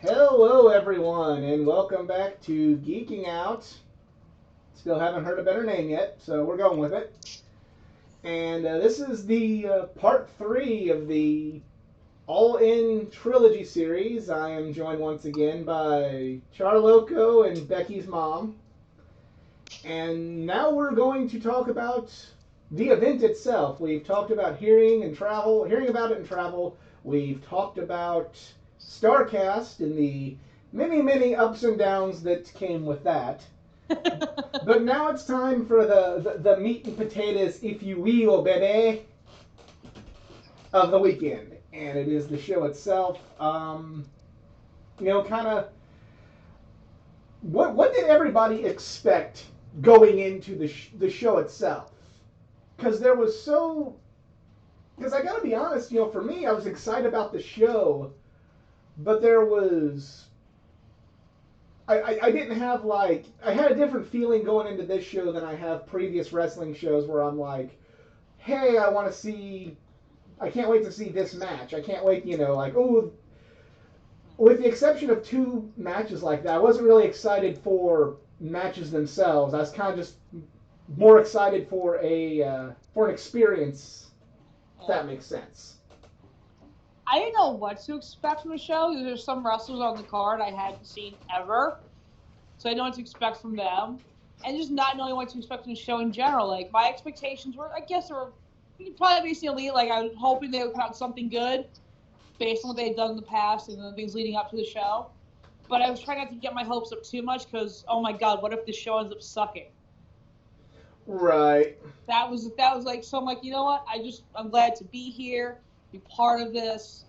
Hello, everyone, and welcome back to Geeking Out. Still haven't heard a better name yet, so we're going with it. And this is the part 3 of the All-In Trilogy series. I am joined once again by Charloco and Becky's mom. And now we're going to talk about the event itself. We've talked about hearing about it in travel. We've talked about StarCast and the many ups and downs that came with that. But now it's time for the meat and potatoes, if you will, baby, of the weekend. And it is the show itself. Kind of, what did everybody expect going into the show itself? Because I gotta be honest, for me, I was excited about the show, but there was, I didn't have I had a different feeling going into this show than I have previous wrestling shows where I'm like, hey, I can't wait to see this match. I can't wait, with the exception of 2 matches like that, I wasn't really excited for matches themselves. I was kind of just more excited for an experience, if that makes sense. I didn't know what to expect from the show. There's some wrestlers on the card I hadn't seen ever, so I didn't know what to expect from them. And just not knowing what to expect from the show in general. Like, my expectations were, I guess, probably basically like I was hoping they would come out with something good based on what they had done in the past and the things leading up to the show. But I was trying not to get my hopes up too much because, oh my God, what if the show ends up sucking? Right. That was like, so I'm like, you know what? I'm glad to be here, be part of this.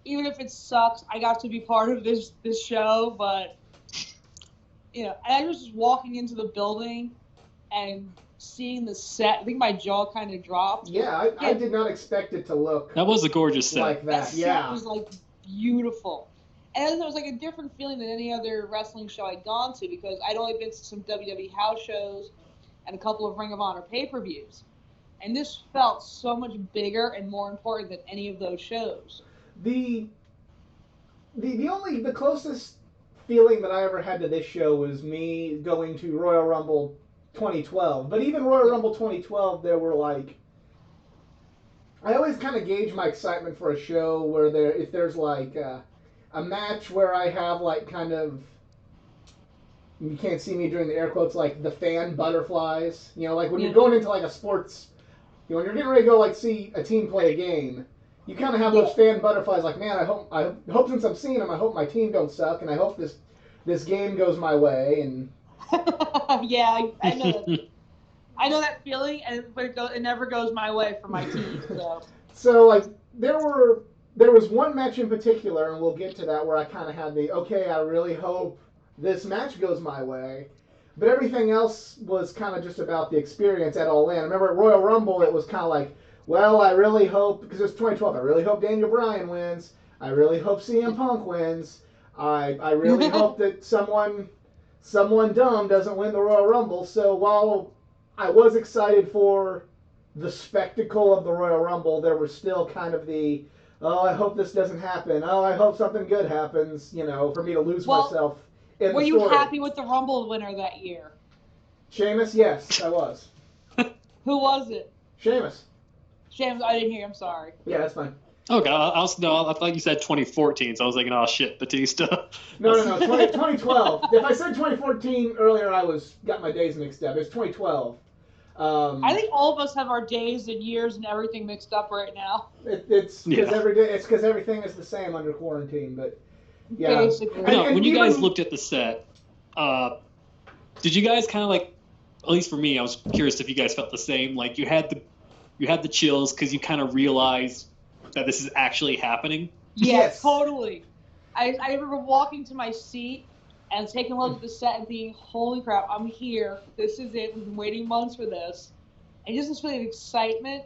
Even if it sucks, I got to be part of this show. But, and I was just walking into the building and seeing the set. I think my jaw kind of dropped. Yeah, I did not expect it to look. That was a gorgeous set. Like that, set was beautiful. And it was a different feeling than any other wrestling show I'd gone to because I'd only been to some WWE house shows and a couple of Ring of Honor pay-per-views. And this felt so much bigger and more important than any of those shows. The closest feeling that I ever had to this show was me going to Royal Rumble 2012. But even Royal Rumble 2012, there were I always kind of gauge my excitement for a show where if there's a match where I have you can't see me doing the air quotes, the fan butterflies. When you're going into a sports, when you're getting ready to go see a team play a game, you kind of have those fan butterflies. Man, I hope since I'm seeing them, I hope my team don't suck, and I hope this game goes my way. And yeah, I know that. I know that feeling, but it never goes my way for my team. So there was one match in particular, and we'll get to that, where I kind of had I really hope this match goes my way. But everything else was kind of just about the experience at All In. I remember at Royal Rumble, it was kind of I really hope, because it was 2012, I really hope Daniel Bryan wins. I really hope CM Punk wins. I really hope that someone dumb doesn't win the Royal Rumble. So while I was excited for the spectacle of the Royal Rumble, there was still kind of I hope this doesn't happen. Oh, I hope something good happens, for me to lose myself in the story. Were you happy with the Rumble winner that year? Sheamus, yes, I was. Who was it? Sheamus. Sheamus, I didn't hear. I'm sorry. Yeah, that's fine. Okay, I thought you said 2014, so I was thinking, oh shit, Batista. No, 2012. If I said 2014 earlier, I got my days mixed up. It's 2012. I think all of us have our days and years and everything mixed up right now. It's because everything is the same under quarantine. But yeah, basically. When you guys looked at the set, did you guys kind of at least for me, I was curious if you guys felt the same. You had the chills because you kind of realized that this is actually happening. Yes. Totally. I remember walking to my seat and taking a look at the set and thinking, holy crap, I'm here. This is it. We've been waiting months for this. And just this feeling of excitement,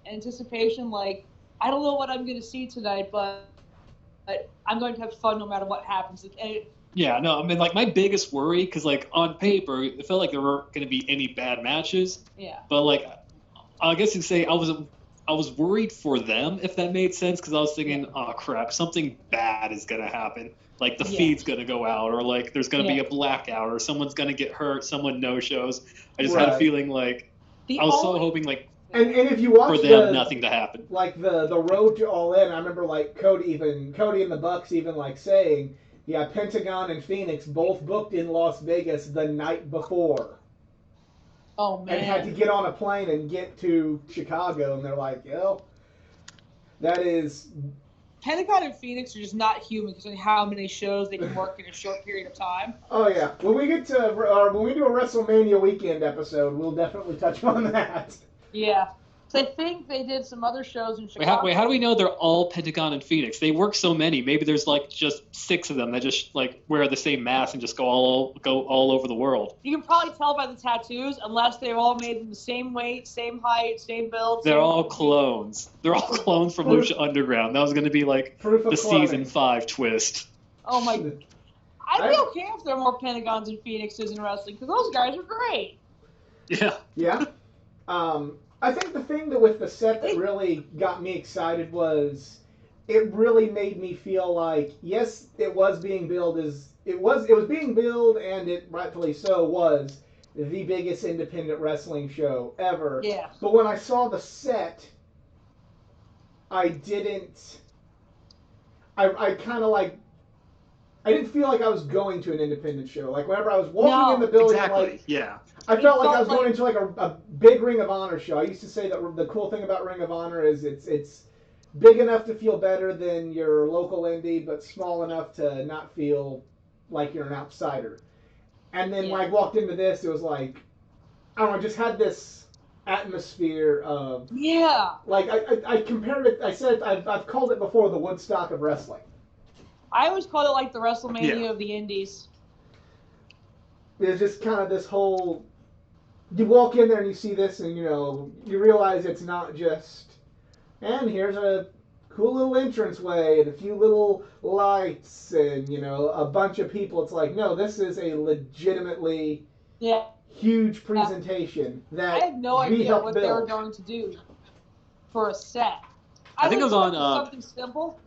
anticipation, I don't know what I'm going to see tonight, but I'm going to have fun no matter what happens. Yeah, no, I mean, my biggest worry, because, on paper, it felt like there weren't going to be any bad matches. Yeah. But, I guess you could say I was I was worried for them, if that made sense, because I was thinking, oh crap, something bad is gonna happen. Like the feed's gonna go out, or like there's gonna be a blackout, or someone's gonna get hurt, someone no-shows. I just had a feeling like I was so hoping like and if you watch for them nothing to happen. Like the road to All In, I remember like Cody and the Bucks even like saying, yeah, Pentagon and Phoenix both booked in Las Vegas the night before. Oh man! And had to get on a plane and get to Chicago, and they're like, yo, that is. Pentagon and Phoenix are just not human because of how many shows they can work in a short period of time. Oh yeah, when we do a WrestleMania weekend episode, we'll definitely touch on that. Yeah. So I think they did some other shows in Chicago. Wait, how do we know they're all Pentagon and Phoenix? They work so many. Maybe there's like just 6 of them that just like wear the same mask and just go all over the world. You can probably tell by the tattoos, unless they're all made in the same weight, same height, same build. They're all clones. They're all clones from Lucha Underground. That was going to be like the season 5 twist. Oh my! I'd be okay if there were more Pentagons and Phoenixes in wrestling because those guys are great. Yeah. Yeah. I think the thing that with the set that really got me excited was it really made me feel like, yes, it was being billed as it was being billed, and it rightfully so was the biggest independent wrestling show ever. Yeah. But when I saw the set, I didn't feel like I was going to an independent show. Like whenever I was walking in the building, I felt like I was going into like a big Ring of Honor show. I used to say that the cool thing about Ring of Honor is it's big enough to feel better than your local indie, but small enough to not feel like you're an outsider. And then when I walked into this, it was like, I don't know, just had this atmosphere of like I compared it. I said I've called it before the Woodstock of wrestling. I always called it like the WrestleMania of the Indies. There's just kind of this whole. You walk in there and you see this, and you realize it's not just. And here's a cool little entranceway and a few little lights and a bunch of people. It's like, no, this is a legitimately huge presentation that I had no idea what they were going to do for a set. I think it was on something simple.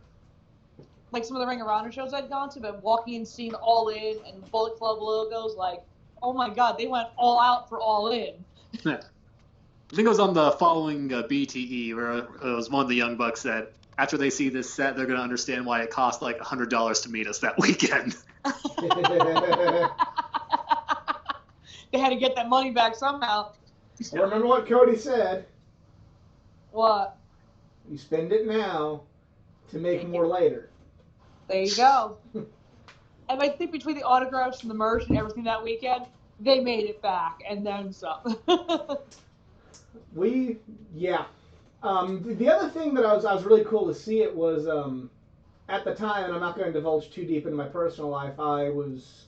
Like some of the Ring of Honor shows I'd gone to, but walking and seeing All In and Bullet Club logos, like, oh my God, they went all out for All In. Yeah. I think it was on the following BTE where it was one of the Young Bucks said, after they see this set, they're going to understand why it cost like $100 to meet us that weekend. They had to get that money back somehow. Remember what Cody said? What? You spend it now to make more later. There you go. And I think between the autographs and the merch and everything that weekend, they made it back and then some. The other thing that I was really cool to see it was at the time, and I'm not going to divulge too deep into my personal life, I was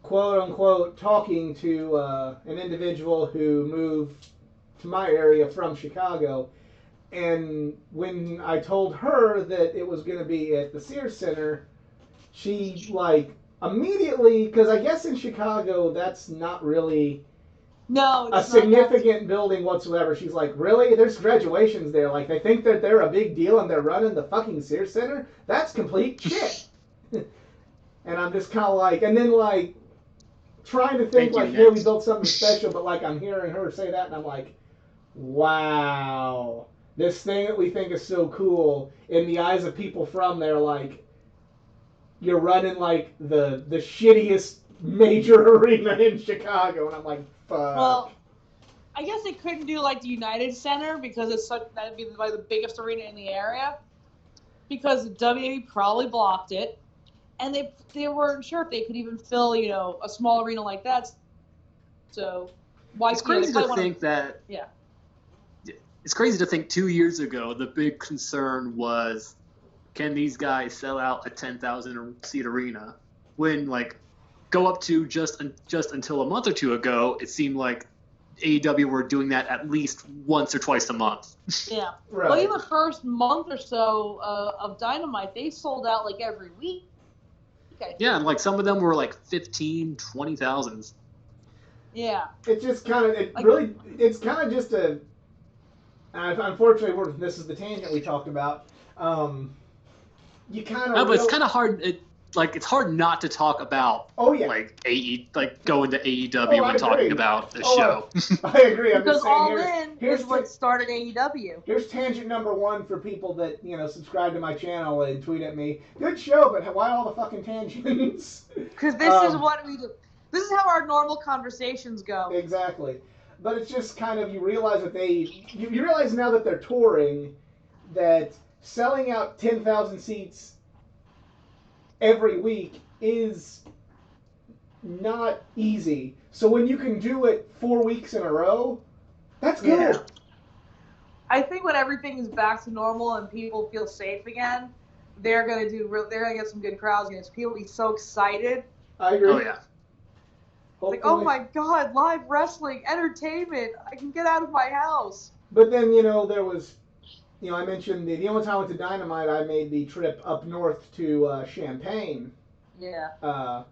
quote unquote talking to an individual who moved to my area from Chicago. And when I told her that it was going to be at the Sears Center, she, like, immediately, because I guess in Chicago that's not really a significant building whatsoever. She's like, really? There's graduations there. Like, they think that they're a big deal and they're running the fucking Sears Center? That's complete shit. And I'm just kind of like, and then, like, trying to think, like, hey, we built something special, but, like, I'm hearing her say that, and I'm like, wow. This thing that we think is so cool, in the eyes of people from there, like, you're running, like, the shittiest major arena in Chicago, and I'm like, fuck. Well, I guess they couldn't do, like, the United Center, because that'd be, like, the biggest arena in the area, because the WWE probably blocked it, and they weren't sure if they could even fill, a small arena like that, so why... It's crazy to think that... Yeah. It's crazy to think 2 years ago the big concern was, can these guys sell out a 10,000 seat arena? When go up to just until a month or two ago, it seemed like AEW were doing that at least once or twice a month. Yeah. Right. Well, even the first month or so of Dynamite, they sold out like every week. Yeah, and some of them were 15, 20,000. Yeah. It's just kind of it's kind of just Unfortunately, this is the tangent we talked about. You kind of. No, but it's kind of hard. It's hard not to talk about. Oh yeah. Going to AEW and talking about the show. I agree. I'm because just saying. All In is what started AEW. Here's tangent number 1 for people that subscribe to my channel and tweet at me. Good show, but why all the fucking tangents? Because this is what we do. This is how our normal conversations go. Exactly. But it's just kind of, you realize that you realize now that they're touring, that selling out 10,000 seats every week is not easy. So when you can do it 4 weeks in a row, that's good. Yeah. I think when everything is back to normal and people feel safe again, they're gonna get some good crowds again. People will be so excited. I agree. Oh yeah. Hopefully. Like, oh my God, live wrestling, entertainment! I can get out of my house. But then there was, I mentioned the only time I went to Dynamite, I made the trip up north to Champaign. Yeah.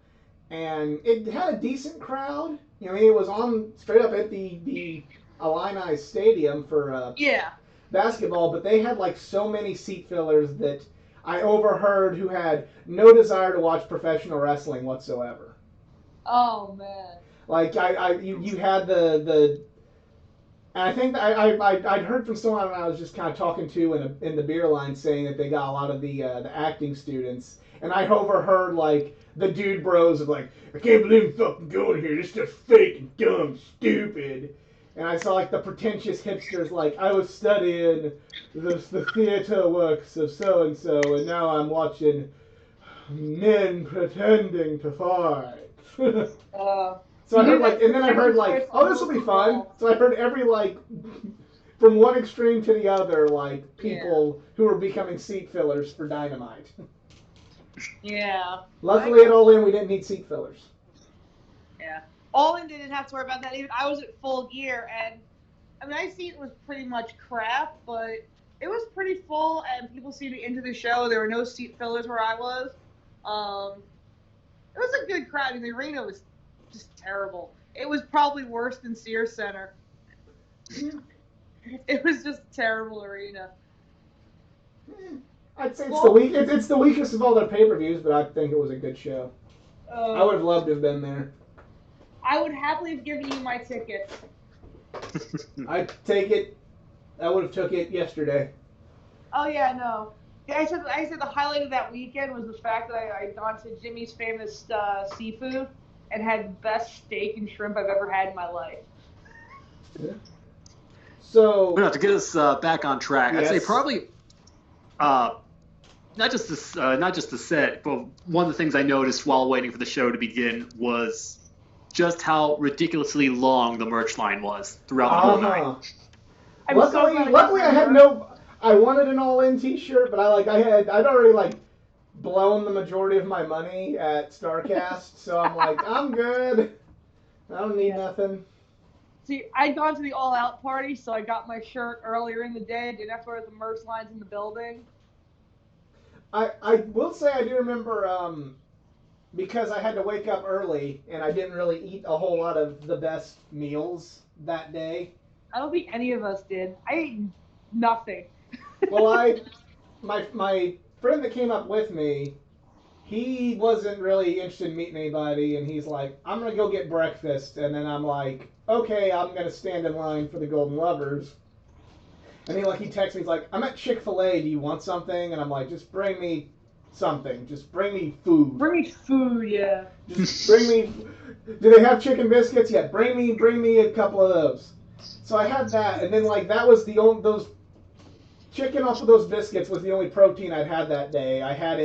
And it had a decent crowd. It was on straight up at the Illini Stadium for basketball, but they had like so many seat fillers that I overheard who had no desire to watch professional wrestling whatsoever. Oh man! Like you had the and I think I'd heard from someone I was just kind of talking to in the beer line saying that they got a lot of the acting students, and I overheard like the dude bros of like, I can't believe I'm fucking going here. This stuff's fake and dumb, stupid. And I saw like the pretentious hipsters like, I was studying the theater works of so and so, and now I'm watching men pretending to fight. So I heard like, and then I heard like, oh, this will be fun. So I heard every like, from one extreme to the other, like people who were becoming seat fillers for Dynamite. Yeah. Luckily at All In we didn't need seat fillers. Yeah. All In didn't have to worry about that. Even I was at Full Gear, and I mean, my seat was pretty much crap, but it was pretty full, and people seemed to be into the show. There were no seat fillers where I was. It was a good crowd, and the arena was just terrible. It was probably worse than Sears Center. It was just a terrible arena. I'd say it's the weakest of all their pay-per-views, but I think it was a good show. I would have loved to have been there. I would happily have given you my ticket. I'd take it. I would have took it yesterday. Oh yeah, no. Yeah, I said the highlight of that weekend was the fact that I'd gone to Jimmy's Famous Seafood and had the best steak and shrimp I've ever had in my life. Yeah. So, to get us back on track, yes. I'd say probably not just the set, but one of the things I noticed while waiting for the show to begin was just how ridiculously long the merch line was throughout the whole night. Luckily, I wanted an All-In T-shirt, but I'd already blown the majority of my money at StarCast, so I'm like, I'm good. I don't need nothing. See, I'd gone to the All Out party, so I got my shirt earlier in the day. I didn't have to wear the merch lines in the building. I will say I do remember, because I had to wake up early, and I didn't really eat a whole lot of the best meals that day. I don't think any of us did. I ate nothing. Well, my friend that came up with me, he wasn't really interested in meeting anybody, and he's like, I'm going to go get breakfast. And then I'm like, okay, I'm going to stand in line for the Golden Lovers. And he texts me, he's like, I'm at Chick-fil-A, do you want something? And I'm like, just bring me something. Just bring me food. Bring me food, yeah. Just bring me, do they have chicken biscuits? Yeah, bring me a couple of those. So I had that, and then that was the only, those chicken off of those biscuits was the only protein I'd had that day. I had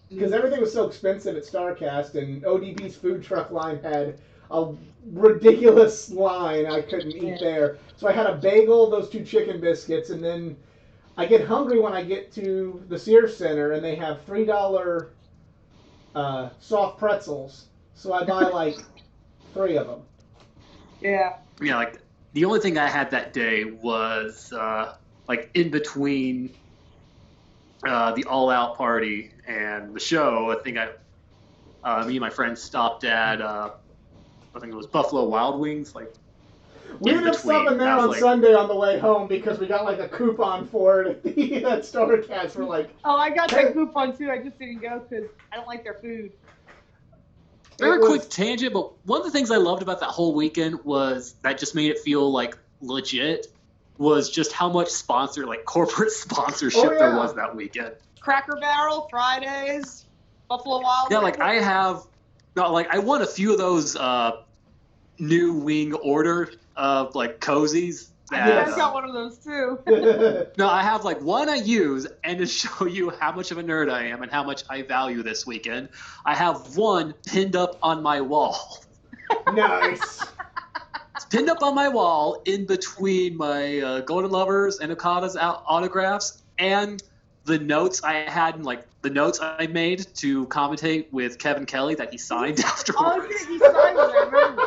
because everything was so expensive at StarCast, and ODB's food truck line had a ridiculous line I couldn't eat there. So I had a bagel, those 2 chicken biscuits, and then I get hungry when I get to the Sears Center, and they have $3 soft pretzels. So I buy 3 of them. Yeah. Yeah, the only thing I had that day was in between the All Out party and the show. I think me and my friends stopped at I think it was Buffalo Wild Wings. We ended up stopping there on Sunday on the way home because we got like a coupon for it at the StarCast. We're like, oh, I got that coupon too. I just didn't go because I don't like their food. Very quick tangent, but one of the things I loved about that whole weekend was that just made it feel like legit. Was just how much corporate sponsorship there was that weekend. Cracker Barrel Fridays, Buffalo Wild Wings. Yeah, I won a few of those new wing order cozies. I've got one of those too. No, I have one I use, and to show you how much of a nerd I am and how much I value this weekend, I have one pinned up on my wall. Nice. It's pinned up on my wall in between my Golden Lovers and Okada's autographs and the notes I had and the notes I made to commentate with Kevin Kelly that he signed afterwards. Oh, yeah, he signed it. I remember.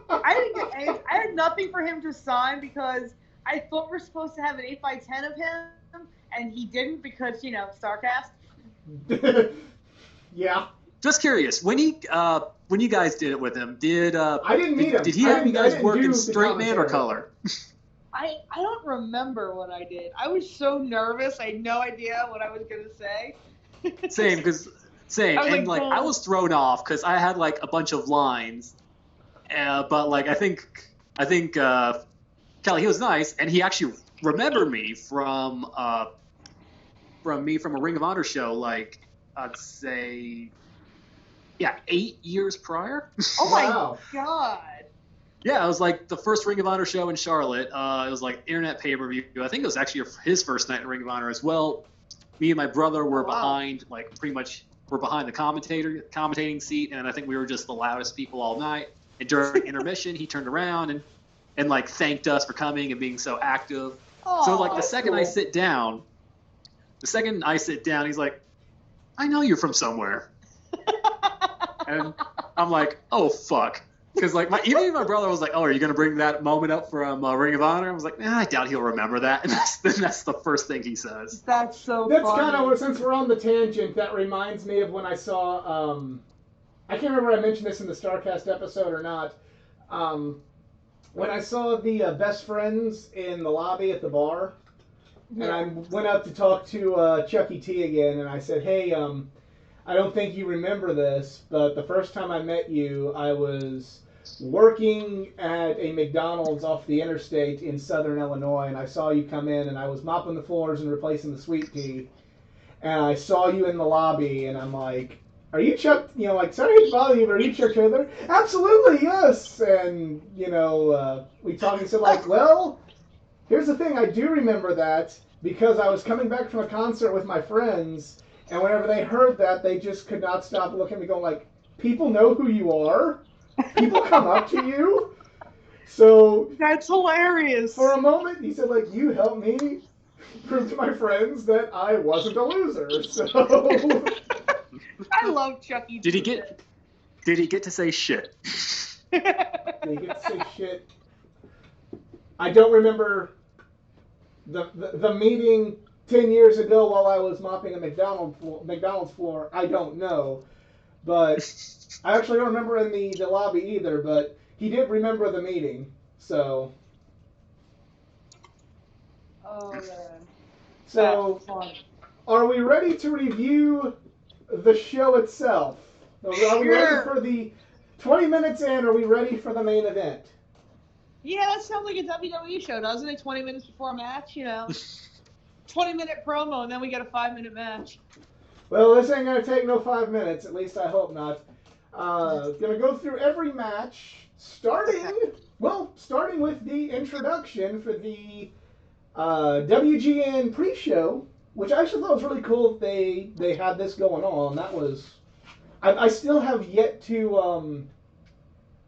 I didn't get anything. I had nothing for him to sign because I thought we're supposed to have an 8x10 of him, and he didn't because StarCast. Yeah. Just curious, when you guys did it with him, I didn't meet him. Did he have you guys work in straight man or color? I don't remember what I did. I was so nervous. I had no idea what I was gonna say. Same, and I was thrown off because I had a bunch of lines, but I think Kelly, he was nice, and he actually remembered me from a Ring of Honor show, I'd say, 8 years prior. Oh my God. Yeah, it was the first Ring of Honor show in Charlotte. It was internet pay-per-view. I think it was actually his first night in Ring of Honor as well. Me and my brother were behind, pretty much, we're behind the commentating seat, and I think we were just the loudest people all night. And during intermission, he turned around and thanked us for coming and being so active. Aww, so the second cool. I sit down, he's like, I know you're from somewhere. And I'm like, oh fuck. Because even my brother was like, "Oh, are you gonna bring that moment up from Ring of Honor?" I was like, I doubt he'll remember that. And that's the first thing he says. That's so. That's funny. kind of, since we're on the tangent, that reminds me of when I saw. I can't remember if I mentioned this in the StarCast episode or not. When I saw the best friends in the lobby at the bar, and I went up to talk to Chucky T again, and I said, "Hey, I don't think you remember this, but the first time I met you, I was working at a McDonald's off the interstate in southern Illinois, and I saw you come in, and I was mopping the floors and replacing the sweet tea, and I saw you in the lobby, and I'm like, are you Chuck, sorry to bother you, but are you Chuck Taylor? Absolutely, yes. And, we talked and said, well, here's the thing, I do remember that, because I was coming back from a concert with my friends, and whenever they heard that, they just could not stop looking at me going people know who you are? People come up to you? So... That's hilarious. For a moment, he said, you helped me prove to my friends that I wasn't a loser, so... I love Chucky. Did he get to say shit? Did he get to say shit? I don't remember the meeting 10 years ago while I was mopping a McDonald's floor. I don't know. But I actually don't remember in the lobby either, but he did remember the meeting, so... Oh, man. So, are we ready to review the show itself? Are we ready for the 20 minutes in? Are we ready for the main event? Yeah, that sounds like a WWE show, doesn't it? 20 minutes before a match, 20-minute promo, and then we get a 5-minute match. Well, this ain't going to take no 5 minutes, at least I hope not. Going to go through every match, starting with the introduction for the WGN pre-show, which I actually thought was really cool that they had this going on. That was... I still have yet to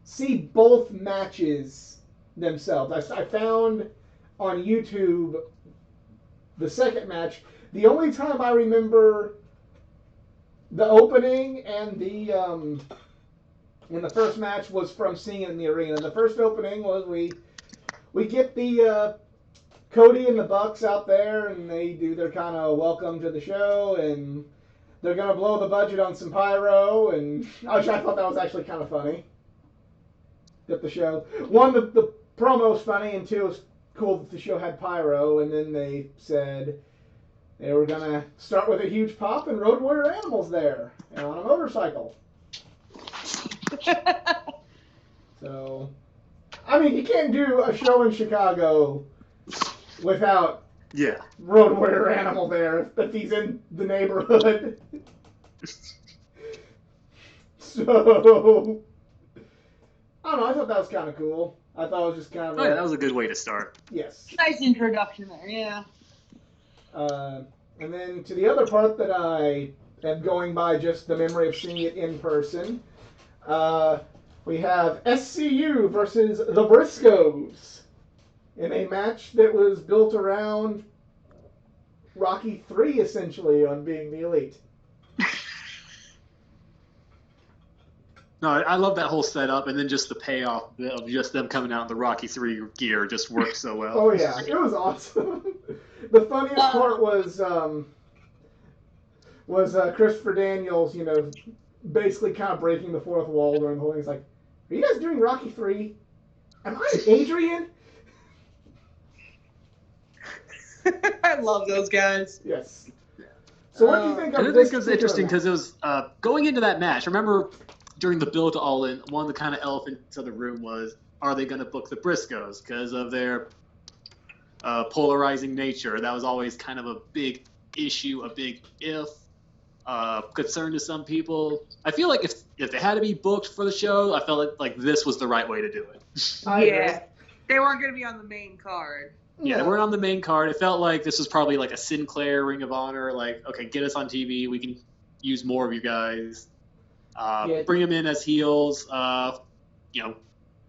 see both matches themselves. I found on YouTube the second match. The only time I remember the opening and the in the first match was from seeing it in the arena. The first opening was we get the Cody and the Bucks out there, and they do their kind of welcome to the show, and they're gonna blow the budget on some pyro, and I thought that was actually kind of funny. At the show, the promo's funny, and 2, it was cool that the show had pyro, and then they said they were going to start with a huge pop and Road Warrior Animals there on a motorcycle. So, I mean, you can't do a show in Chicago without Road Warrior Animal there if he's in the neighborhood. So, I don't know, I thought that was kind of cool. I thought it was just kind of... that was a good way to start. Yes. Nice introduction there, yeah. And then to the other part that I am going by just the memory of seeing it in person, we have SCU versus the Briscoes in a match that was built around Rocky III, essentially, on being the Elite. No, I love that whole setup, and then just the payoff of just them coming out in the Rocky III gear just worked so well. Oh yeah, it was awesome. The funniest part was Christopher Daniels, basically kind of breaking the fourth wall during the whole thing. He's like, "Are you guys doing Rocky III? Am I Adrian?" I love those guys. Yes. So what do you think of I this? think it was interesting because it was going into that match. Remember, during the build to All In, one of the kind of elephants of the room was, are they going to book the Briscoes because of their polarizing nature? That was always kind of a big issue, a big concern to some people. I feel like if they had to be booked for the show, I felt like this was the right way to do it. Yeah, they weren't going to be on the main card. Yeah, they weren't on the main card. It felt like this was probably like a Sinclair Ring of Honor, like, okay, get us on TV. We can use more of you guys. Bring them in as heels. Have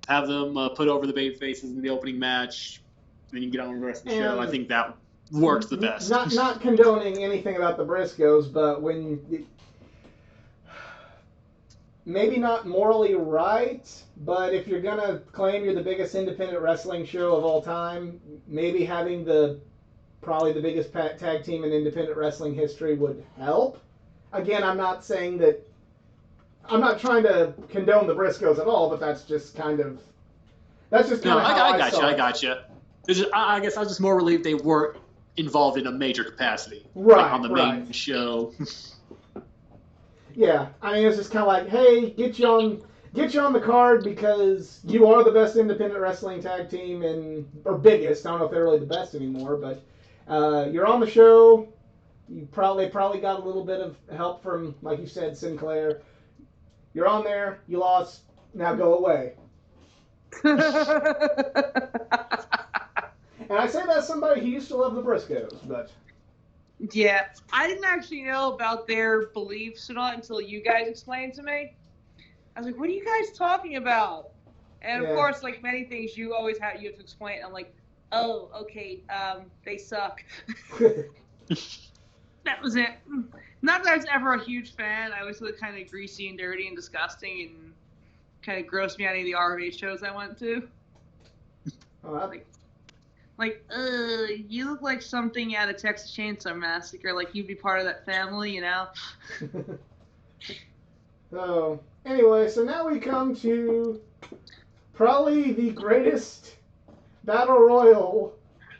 them put over the baby faces in the opening match. Then you can get on with the rest of the show. I think that worked the best. Not condoning anything about the Briscoes, but maybe not morally right, but if you're going to claim you're the biggest independent wrestling show of all time, maybe having probably the biggest tag team in independent wrestling history would help. Again, I'm not trying to condone the Briscoes at all, but that's just kind of how I got you. I guess I was just more relieved they weren't involved in a major capacity, right, on the main show. Yeah, I mean, it's just kind of like, hey, get you on the card because you are the best independent wrestling tag team or biggest. I don't know if they're really the best anymore, but you're on the show. They probably got a little bit of help from, like you said, Sinclair. You're on there. You lost. Now go away. And I say that as somebody who used to love the Briscoes, but... Yeah, I didn't actually know about their beliefs and all until you guys explained to me. I was like, what are you guys talking about? And of course, like many things, you have to explain. I'm like, oh, okay, they suck. That was it. Not that I was ever a huge fan. I always looked kind of greasy and dirty and disgusting and kind of grossed me out of the RV shows I went to. Oh, you look like something out of Texas Chainsaw Massacre, like you'd be part of that family, So, anyway, so now we come to probably the greatest Battle Royal.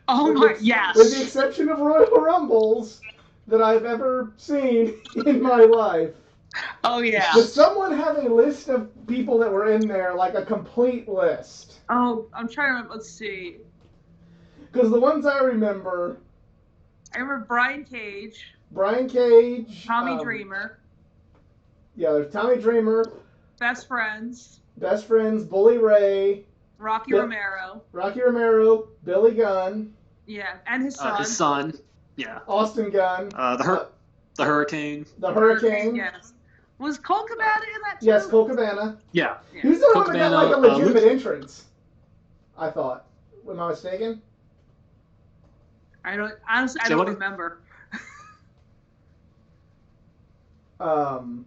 Oh my, yes. With the exception of Royal Rumbles that I've ever seen in my life. Oh, yeah. Does someone have a list of people that were in there, like a complete list? Oh, I'm trying to remember. Let's see. Because the ones I remember... I remember Brian Cage. Tommy Dreamer. Yeah, there's Tommy Dreamer. Best Friends, Bully Ray. Rocky Romero, Billy Gunn. Yeah, and his son. Yeah. Austin Gunn. The Hurricane. The Hurricane. Yes. Was Cole Cabana in that too? Yes, Cole Cabana. Yeah. He's the one that got like a legitimate entrance, I thought. Am I mistaken? I don't remember. Trying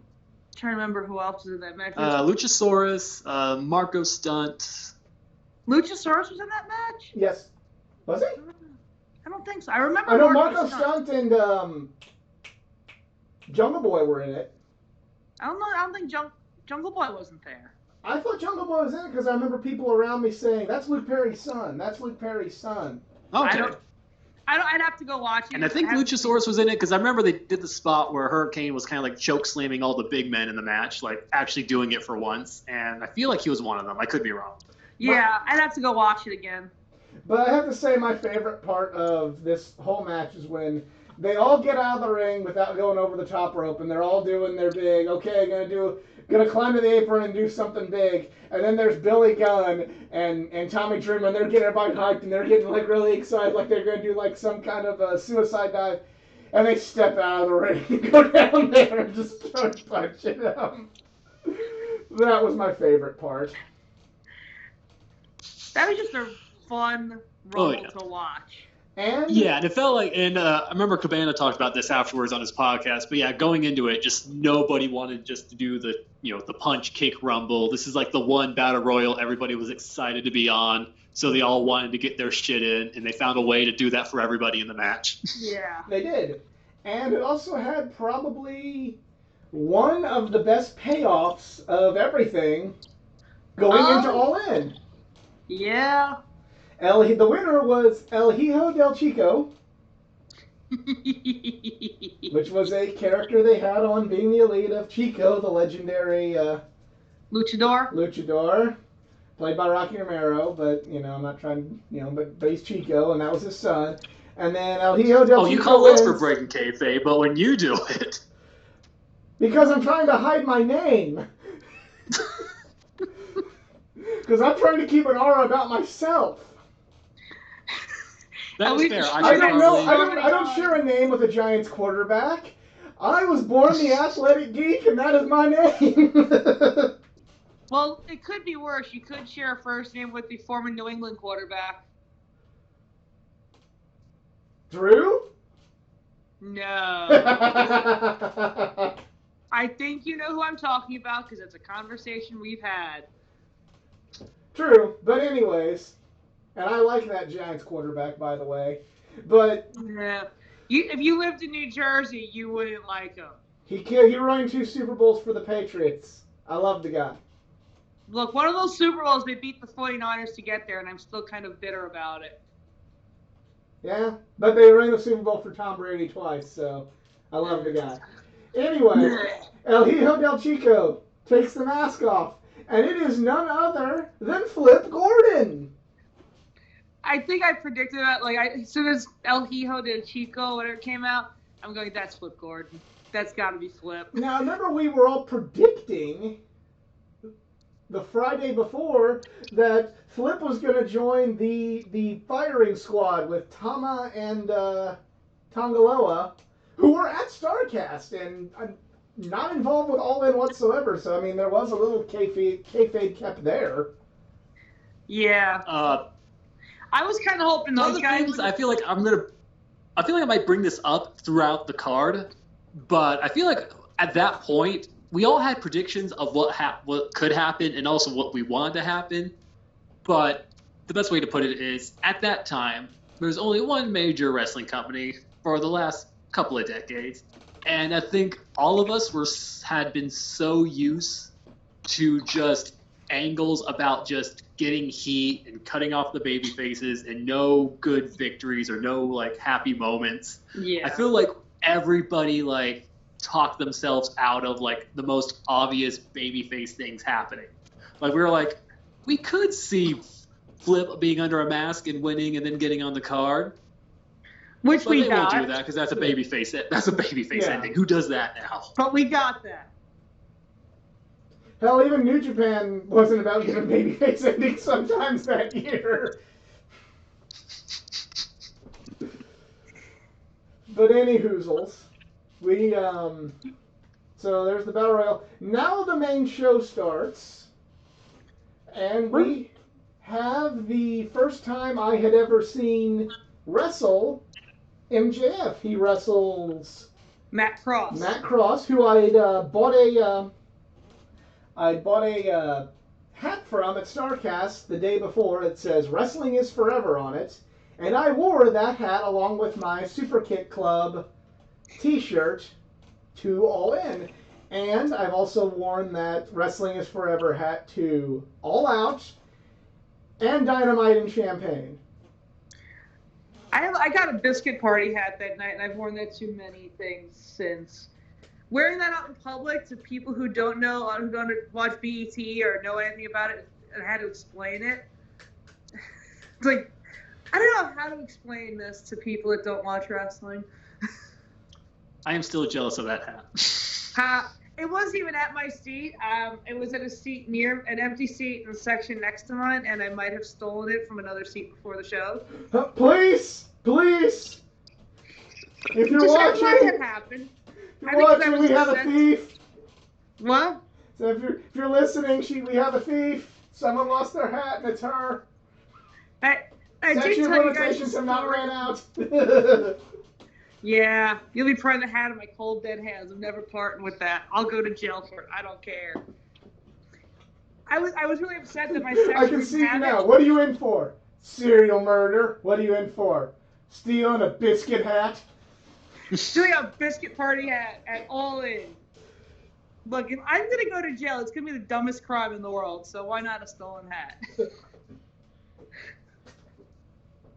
to remember who else was in that match. Luchasaurus, Marco Stunt. Luchasaurus was in that match? Yes. Was he? I don't think so. I remember. I know Marco Stunt and Jungle Boy were in it. I don't know. I don't think Jungle Boy wasn't there. I thought Jungle Boy was in it because I remember people around me saying, "That's Luke Perry's son. That's Luke Perry's son." Okay. I'd have to go watch it. And I think Luchasaurus was in it because I remember they did the spot where Hurricane was kind of like choke slamming all the big men in the match, like actually doing it for once. And I feel like he was one of them. I could be wrong. Yeah, I'd have to go watch it again. But I have to say my favorite part of this whole match is when they all get out of the ring without going over the top rope, and they're all doing their big, okay, gonna climb to the apron and do something big. And then there's Billy Gunn and Tommy Dreamer, and they're getting everybody hyped, and they're getting like really excited, like they're gonna do like some kind of a suicide dive. And they step out of the ring and go down there and just start punching them. That was my favorite part. That was just a fun Rumble to watch. And it felt like, and I remember Cabana talked about this afterwards on his podcast, but yeah, going into it, just nobody wanted just to do the punch kick Rumble. This is like the one battle royal everybody was excited to be on, so they all wanted to get their shit in, and they found a way to do that for everybody in the match. Yeah. They did. And it also had probably one of the best payoffs of everything going into All In. Yeah. The winner was El Hijo del Chico, which was a character they had on Being the Elite of Chico, the legendary luchador, played by Rocky Romero. But I'm not trying, but he's Chico, and that was his son. And then El Hijo del Chico. You call us for breaking kayfabe, but when you do it, because I'm trying to hide my name. Because I'm trying to keep an aura about myself. That was fair. I don't share a name with a Giants quarterback. I was born the Athletic Geek, and that is my name. Well, it could be worse. You could share a first name with the former New England quarterback. Drew? No. I think you know who I'm talking about because it's a conversation we've had. True, but anyways, and I like that Giants quarterback, by the way, but yeah, if you lived in New Jersey, you wouldn't like him. He ran 2 Super Bowls for the Patriots. I love the guy. Look, one of those Super Bowls, they beat the 49ers to get there, and I'm still kind of bitter about it. Yeah, but they ran the Super Bowl for Tom Brady twice, so I love the guy. Anyway, El Hijo del Chico takes the mask off. And it is none other than Flip Gordon. I think I predicted that. As soon as El Hijo del Chico, whatever came out, I'm going, that's Flip Gordon. That's got to be Flip. Now, remember we were all predicting the Friday before that Flip was going to join the firing squad with Tama and Tongaloa, who were at StarCast, and not involved with All In whatsoever. So, I mean, there was a little kayfabe kept there. Yeah. I was kind of hoping those guys. I feel like I might bring this up throughout the card, but I feel like at that point we all had predictions of what could happen and also what we wanted to happen. But the best way to put it is, at that time, there was only one major wrestling company for the last couple of decades. And I think all of us had been so used to just angles about just getting heat and cutting off the baby faces and no good victories or no happy moments. Yeah. I feel like everybody talked themselves out of the most obvious babyface things happening. We were we could see Flip being under a mask and winning and then getting on the card. Which but we they got. won't do that because that's a babyface. That's a babyface ending. Who does that now? But we got that. Hell, even New Japan wasn't about giving babyface endings sometimes that year. But any hoozles, we so there's the Battle Royal. Now the main show starts, and we have the first time I had ever seen wrestle MJF. He wrestles Matt Cross, who I'd bought a hat from at StarCast the day before. It says "Wrestling is Forever" on it, and I wore that hat along with my Super Kick Club T-shirt to All In. And I've also worn that Wrestling is Forever hat to All Out and Dynamite and Champagne. I got a biscuit party hat that night, and I've worn that to many things since. Wearing that out in public to people who don't know, who don't watch BET or know anything about it, and had to explain it. It's like, I don't know how to explain this to people that don't watch wrestling. I am still jealous of that hat. It wasn't even at my seat. It was at a seat near an empty seat in the section next to mine, and I might have stolen it from another seat before the show. Police! Police! If you're Just watching, let it happen. if you're watching, we have a thief. What? So if you're listening, we have a thief. Someone lost their hat, and it's her. I did Statute of tell you guys limitations the have not story. ran out. Yeah, you'll be prying the hat of my cold dead hands. I'm never parting with that. I'll go to jail for it. I don't care. I was really upset that my section I can see you now. What are you in for? Serial murder. What are you in for? Stealing a biscuit hat? Doing a biscuit party hat at All In. Look, if I'm gonna go to jail, it's gonna be the dumbest crime in the world. So why not a stolen hat?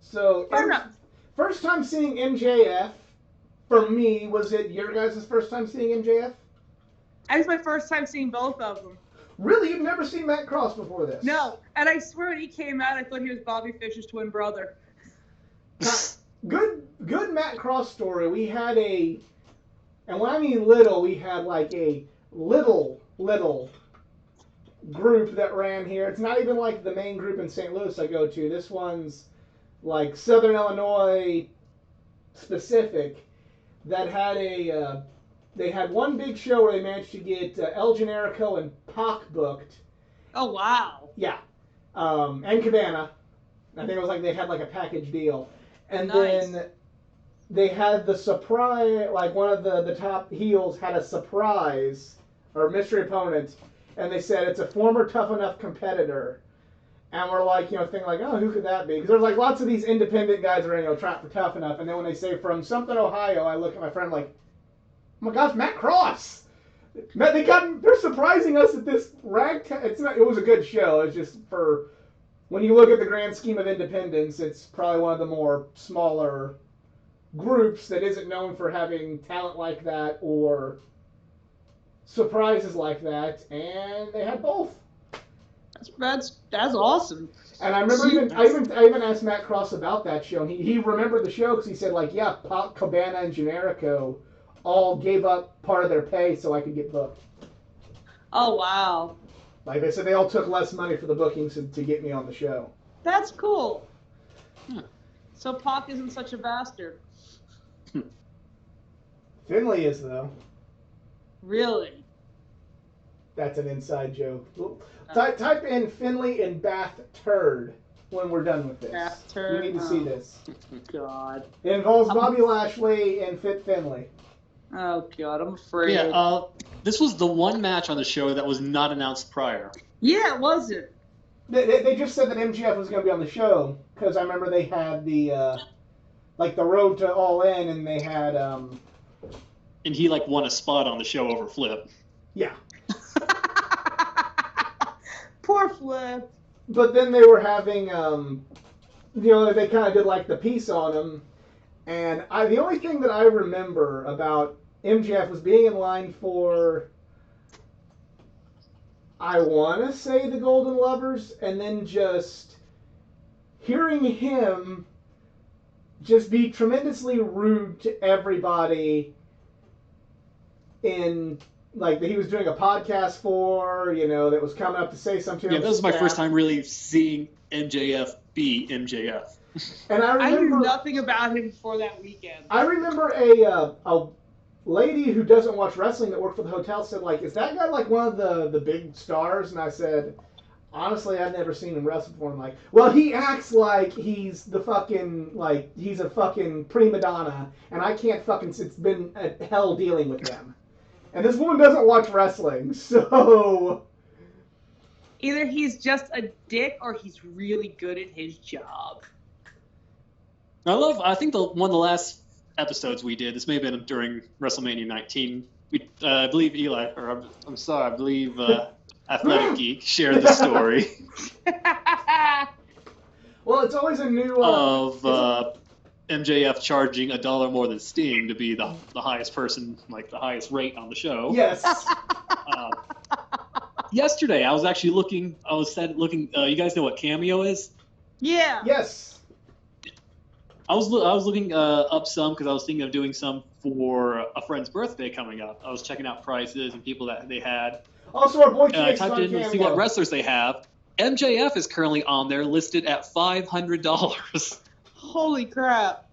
So, Fair enough. first time seeing MJF, for me, was it your guys' first time seeing MJF? It was my first time seeing both of them. Really? You've never seen Matt Cross before this? No, and I swear when he came out, I thought he was Bobby Fischer's twin brother. Good Matt Cross story. We had and when I mean little, we had like a little group that ran here. It's not even like the main group in St. Louis I go to. This one's like Southern Illinois specific that had they had one big show where they managed to get El Generico and Pac booked. Oh, wow. Yeah. And Cabana. I think it was like they had like a package deal. And Nice. then they had the surprise, like one of the top heels had a surprise or mystery opponent, and they said it's a former Tough Enough competitor. And we're like, thinking like, oh, who could that be? Because there's like lots of these independent guys that are, trapped for Tough Enough. And then when they say from something Ohio, I look at my friend like, oh my gosh, Matt Cross. They're surprising us at this ragtag. It was a good show. It's just for, when you look at the grand scheme of independence, it's probably one of the more smaller groups that isn't known for having talent like that or surprises like that. And they had both. That's awesome. And I remember I even asked Matt Cross about that show, and he remembered the show because he said like, yeah, Pac, Cabana, and Generico all gave up part of their pay so I could get booked. Oh, wow. Like they said, they all took less money for the bookings to get me on the show. That's cool. So Pac isn't such a bastard. Finley is though. Really? That's an inside joke. Type in Finley and Bath Turd when we're done with this. Bath Turd? You need to see this. God. It involves Bobby Lashley and Fit Finley. Oh, God, I'm afraid. Yeah, this was the one match on the show that was not announced prior. Yeah, it wasn't. They just said that MJF was going to be on the show because I remember they had the the Road to All In, and they had And he won a spot on the show over Flip. yeah. Poor Flip. But then they were having they kind of did like the piece on him, and the only thing that I remember about MJF was being in line for, I want to say, the Golden Lovers, and then just hearing him just be tremendously rude to everybody in, that he was doing a podcast for, that was coming up to say something to him. Yeah, that was my first time really seeing MJF be MJF. And I knew nothing about him before that weekend. I remember a lady who doesn't watch wrestling that worked for the hotel said, is that guy one of the big stars? And I said, honestly, I've never seen him wrestle before. I'm like, well, he acts like he's the fucking, he's a fucking prima donna, and I can't it's been a hell dealing with him. And this woman doesn't watch wrestling, so... Either he's just a dick or he's really good at his job. I think one of the last episodes we did, this may have been during WrestleMania 19, I believe Eli, or I'm sorry, I believe Athletic Geek shared the story Well, it's always a new of MJF charging $1 more than Sting to be the highest person, like the highest rate on the show. Yes. Yesterday, I was actually looking. You guys know what Cameo is? Yeah. Yes. I was looking up some because I was thinking of doing some for a friend's birthday coming up. I was checking out prices and people that they had. Also, our boy And I Chase is typed on in to see Cameo. what wrestlers they have. MJF is currently on there, listed at $500. Holy crap.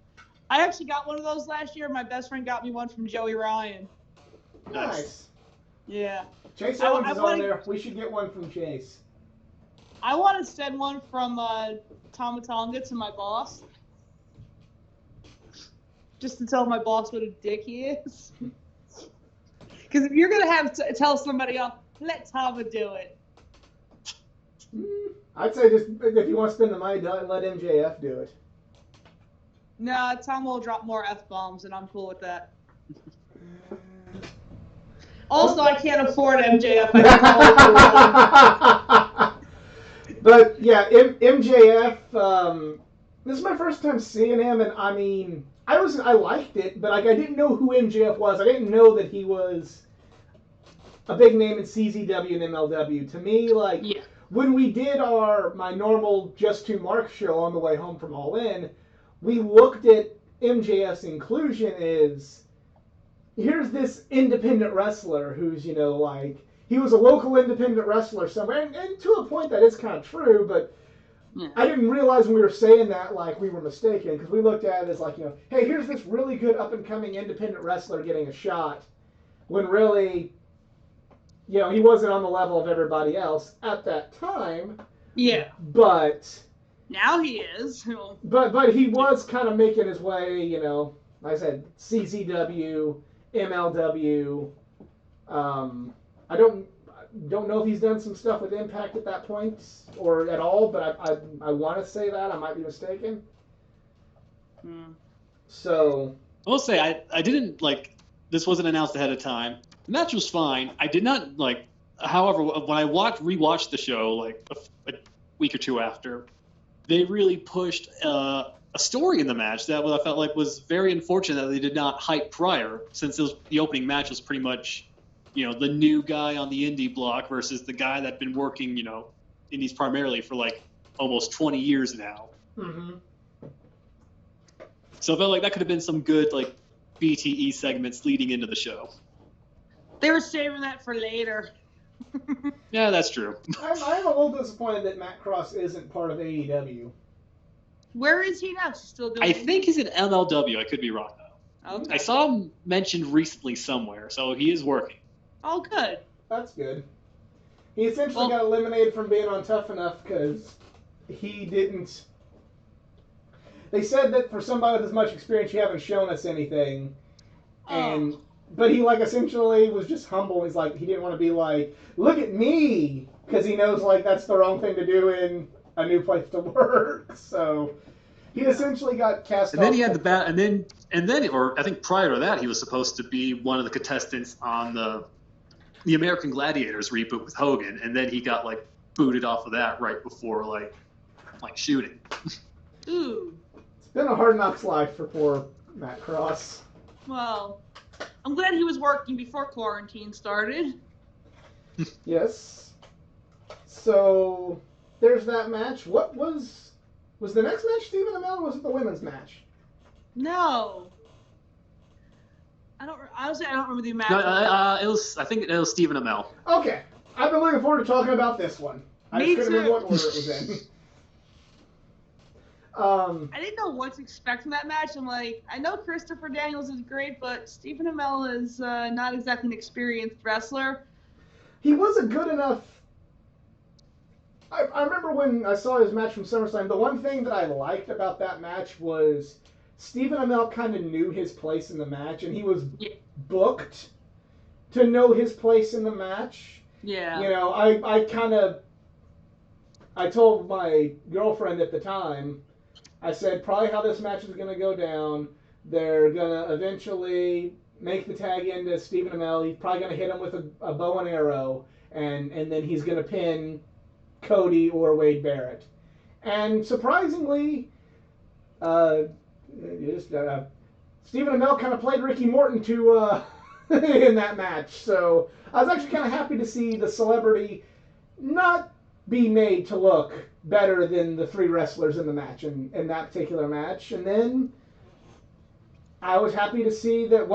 I actually got one of those last year. My best friend got me one from Joey Ryan. Nice. Yeah. Chase I Owens is on wanna- there. We should get one from Chase. I want to send one from Tama Tonga to my boss. Just to tell my boss what a dick he is. Because if you're going to have to tell somebody else, let Tama do it. I'd say just if you want to spend the money, let MJF do it. No, Tama will drop more F-bombs, and I'm cool with that. Also, I can't afford MJF. I can't But yeah, MJF. This is my first time seeing him, and I mean, I liked it, but like I didn't know who MJF was. I didn't know that he was a big name in CZW and MLW. To me, like when we did my normal Just Two Mark show on the way home from All In, we looked at MJF's inclusion as here's this independent wrestler who's, you know, like, he was a local independent wrestler somewhere, and to a point that is kind of true, but I didn't realize when we were saying that, like, we were mistaken, because we looked at it as, like, you know, hey, here's this really good up-and-coming independent wrestler getting a shot, when really, you know, he wasn't on the level of everybody else at that time. Yeah. But now he is. But he was kind of making his way, you know, like I said, CZW, MLW. I don't know if he's done some stuff with Impact at that point or at all, but I want to say that. I might be mistaken. So I will say I didn't like this wasn't announced ahead of time. The match was fine. I did not like. However, when I rewatched the show like a week or two after, they really pushed a story in the match that I felt like was very unfortunate that they did not hype prior, since the opening match was pretty much, you know, the new guy on the indie block versus the guy that'd been working, you know, indies primarily for like almost 20 years now. Mm-hmm. So I felt like that could have been some good like BTE segments leading into the show. They were saving that for later. Yeah, that's true. I'm a little disappointed that Matt Cross isn't part of AEW. Where is he now? Is he still doing I think he's in MLW. I could be wrong though. Okay. I saw him mentioned recently somewhere, so he is working. Oh, good. That's good. He essentially got eliminated from being on Tough Enough because he didn't. They said that for somebody with as much experience, you haven't shown us anything, but he like essentially was just humble. He's like he didn't want to be like, look at me, because he knows like that's the wrong thing to do in a new place to work. So he essentially got cast off. And then he had and then, or I think prior to that, he was supposed to be one of the contestants on the American Gladiators reboot with Hogan, and then he got like booted off of that right before like shooting. Ooh. It's been a hard knocks life for poor Matt Cross. Well, I'm glad he was working before quarantine started. Yes. So there's that match. What was the next match Stephen Amell, or was it the women's match? No. I don't remember the match. No, I think it was Stephen Amell. Okay. I've been looking forward to talking about this one. I just couldn't remember what order it was in. I didn't know what to expect from that match. I'm like, I know Christopher Daniels is great, but Stephen Amell is not exactly an experienced wrestler. He was a good enough. I remember when I saw his match from SummerSlam, the one thing that I liked about that match was Stephen Amell kind of knew his place in the match, and he was booked to know his place in the match. Yeah. You know, I told my girlfriend at the time, I said, probably how this match is going to go down, they're going to eventually make the tag into Stephen Amell. He's probably going to hit him with a bow and arrow, and then he's going to pin Cody or Wade Barrett. And surprisingly, Stephen Amell kind of played Ricky Morton to in that match. So I was actually kind of happy to see the celebrity not be made to look better than the three wrestlers in the match in that particular match. And then I was happy to see that,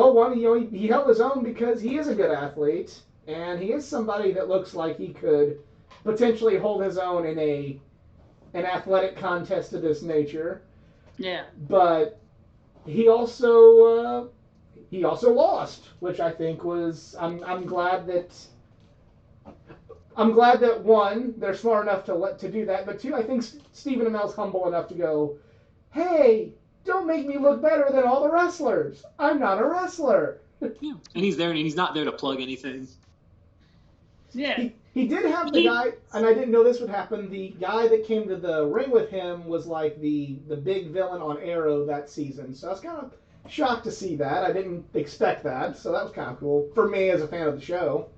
he held his own because he is a good athlete, and he is somebody that looks like he could potentially hold his own in an athletic contest of this nature. Yeah. But he also lost, which I think was I'm glad that one, they're smart enough to do that, but two, I think Stephen Amell's humble enough to go, hey, don't make me look better than all the wrestlers. I'm not a wrestler. Yeah. And he's there, and he's not there to plug anything. Yeah. He did have the guy, and I didn't know this would happen, the guy that came to the ring with him was like the big villain on Arrow that season. So I was kind of shocked to see that. I didn't expect that, so that was kind of cool for me as a fan of the show.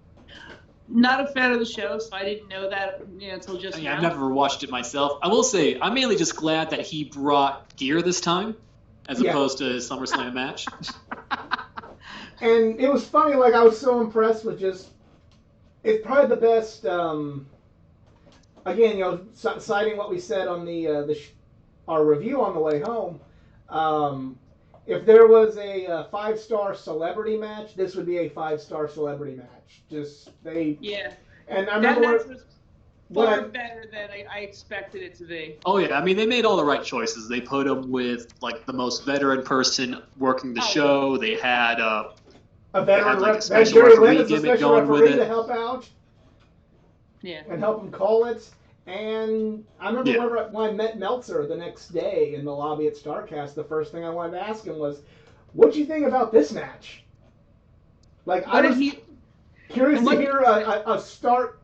Not a fan of the show, so I didn't know that until just now. I've never watched it myself. I will say, I'm mainly just glad that he brought gear this time, as opposed to his SummerSlam match. And it was funny, like, I was so impressed with just, it's probably the best, again, citing what we said on our review on the way home, if there was a 5-star celebrity match, this would be a 5-star celebrity match. Yeah. And I remember that match was far better than I expected it to be. Oh yeah, I mean they made all the right choices. They put him with like the most veteran person working the show. They had a veteran like a special referee gimmick going with it to help out. Yeah. And help him call it. And I remember when I met Meltzer the next day in the lobby at StarCast, the first thing I wanted to ask him was, "What do you think about this match?" Like, I was curious to hear a start.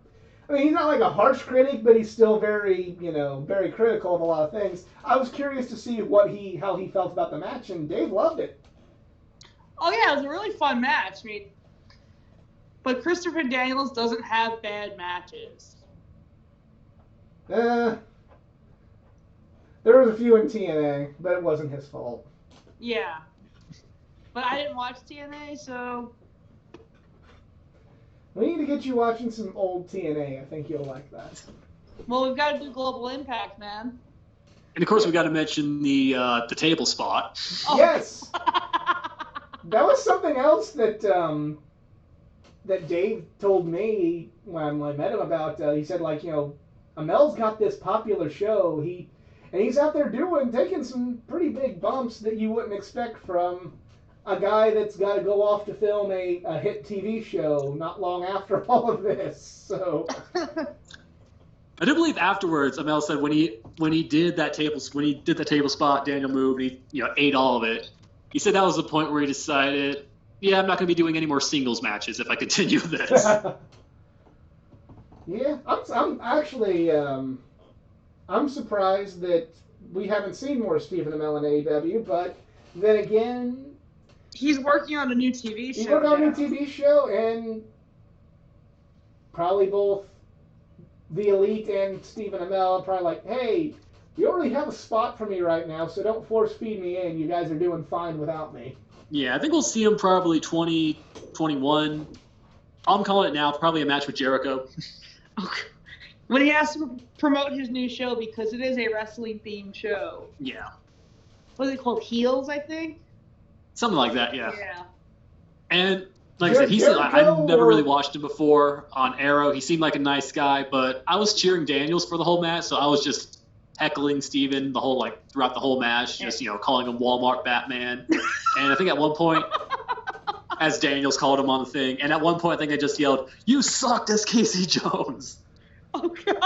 I mean, he's not like a harsh critic, but he's still very, very critical of a lot of things. I was curious to see how he felt about the match, and Dave loved it. Oh yeah, it was a really fun match. I mean, but Christopher Daniels doesn't have bad matches. There was a few in TNA, but it wasn't his fault. Yeah. But I didn't watch TNA, so... We need to get you watching some old TNA. I think you'll like that. Well, we've got to do Global Impact, man. And of course, we got to mention the table spot. Oh. Yes! That was something else that that Dave told me when I met him about. He said, like, Amel's got this popular show. He's out there taking some pretty big bumps that you wouldn't expect from a guy that's got to go off to film a hit TV show not long after all of this. So I do believe afterwards, Amel said when he did that table spot, Daniel moved, he ate all of it. He said that was the point where he decided, yeah, I'm not going to be doing any more singles matches if I continue this. Yeah, I'm actually I'm surprised that we haven't seen more Stephen Amell in AEW, but then again, he's working on a new TV show. He's working on a new TV show, and probably both the Elite and Stephen Amell are probably like, hey, you don't really have a spot for me right now, so don't force feed me in. You guys are doing fine without me. Yeah, I think we'll see him probably 2021. I'm calling it now, probably a match with Jericho. Okay. When he has to promote his new show, because it is a wrestling-themed show. Yeah. What is it called? Heels, I think? Something like that, yeah. Yeah. And like I said, I've never really watched him before on Arrow. He seemed like a nice guy, but I was cheering Daniels for the whole match, so I was just heckling Steven throughout the whole match, just calling him Walmart Batman. And I think at one point, as Daniels called him on the thing, and at one point I think I just yelled, "You sucked as Casey Jones." Oh God!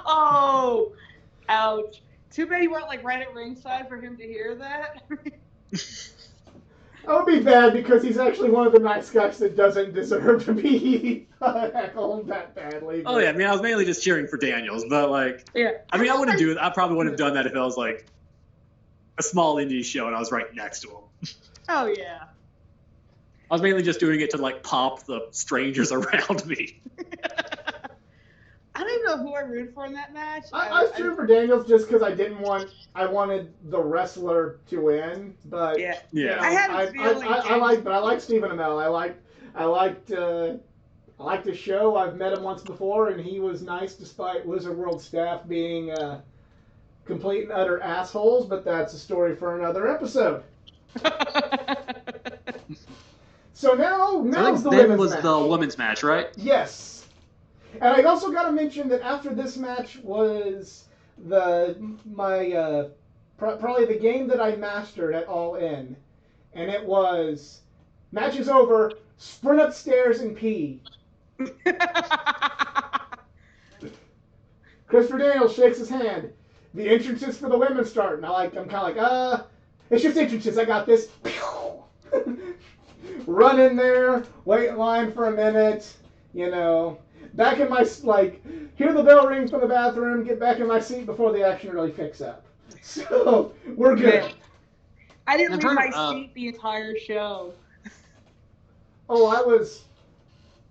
Oh, ouch! Too bad you weren't right at ringside for him to hear that. That would be bad because he's actually one of the nice guys that doesn't deserve to be heckled that badly. Oh yeah, I mean I was mainly just cheering for Daniels, but yeah. I mean I wouldn't do it. I probably wouldn't have done that if it was like a small indie show and I was right next to him. Oh yeah. I was mainly just doing it to like pop the strangers around me. I don't even know who I rooted for in that match. I was cheering for Daniels just because I wanted the wrestler to win, but Yeah. you know, I had a feeling. I like Stephen Amell. I liked his show. I've met him once before, and he was nice despite Wizard World staff being complete and utter assholes. But that's a story for another episode. So now's the women's match. The women's match, right? Yes. And I also got to mention that after this match was probably the game that I mastered at All In, and it was match is over, sprint upstairs and pee. Christopher Daniels shakes his hand. The entrances for the women start, and I'm kind of like, it's just entrances. I got this. Run in there, wait in line for a minute, back in my, hear the bell ring from the bathroom, get back in my seat before the action really picks up. So, we're good. I didn't leave my seat the entire show. Oh, I was...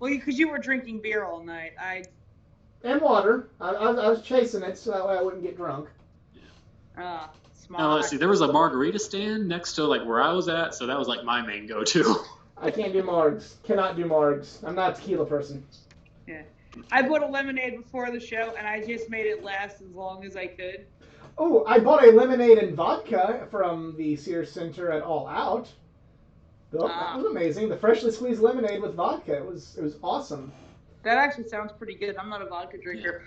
Well, because you were drinking beer all night. And water. I was chasing it so that way I wouldn't get drunk. Smart. Now, let's see, there was a margarita stand next to, where I was at, so that was, my main go-to. I can't do margs. Cannot do margs. I'm not a tequila person. Yeah. I bought a lemonade before the show, and I just made it last as long as I could. Oh, I bought a lemonade and vodka from the Sears Center at All Out. Oh, that was amazing. The freshly squeezed lemonade with vodka. It was awesome. That actually sounds pretty good. I'm not a vodka drinker.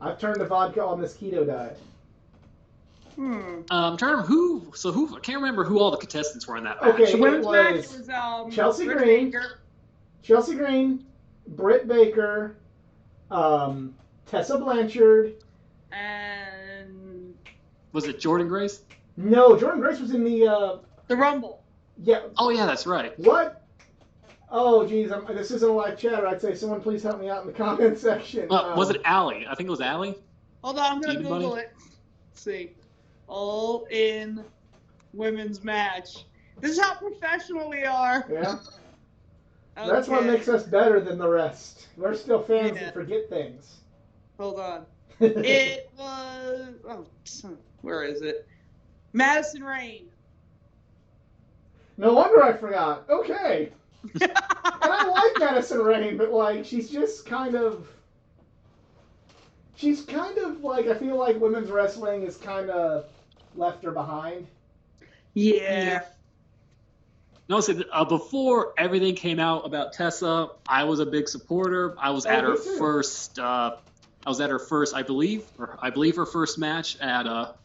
I've turned to vodka on this keto diet. I'm trying to I can't remember who all the contestants were in that match. Okay, the women's match was Chelsea Britt Green, Baker. Chelsea Green, Britt Baker, Tessa Blanchard, and was it Jordan Grace? No, Jordan Grace was in the Rumble. Yeah. Oh yeah, that's right. What? Oh geez, this isn't a live chat. I'd say someone please help me out in the comment section. Was it Allie? I think it was Allie. Hold on, I'm gonna Demon Google Bunny? it. Let's see. All in women's match. This is how professional we are. Yeah. Okay. That's what makes us better than the rest. We're still fans that forget things. Hold on. It was... where is it? Madison Rain. No wonder I forgot. Okay. And I like Madison Rain, but she's just kind of... She's kind of I feel like women's wrestling is kind of left her behind. Yeah. No, so before everything came out about Tessa, I was a big supporter. I was at her first. I believe her first match at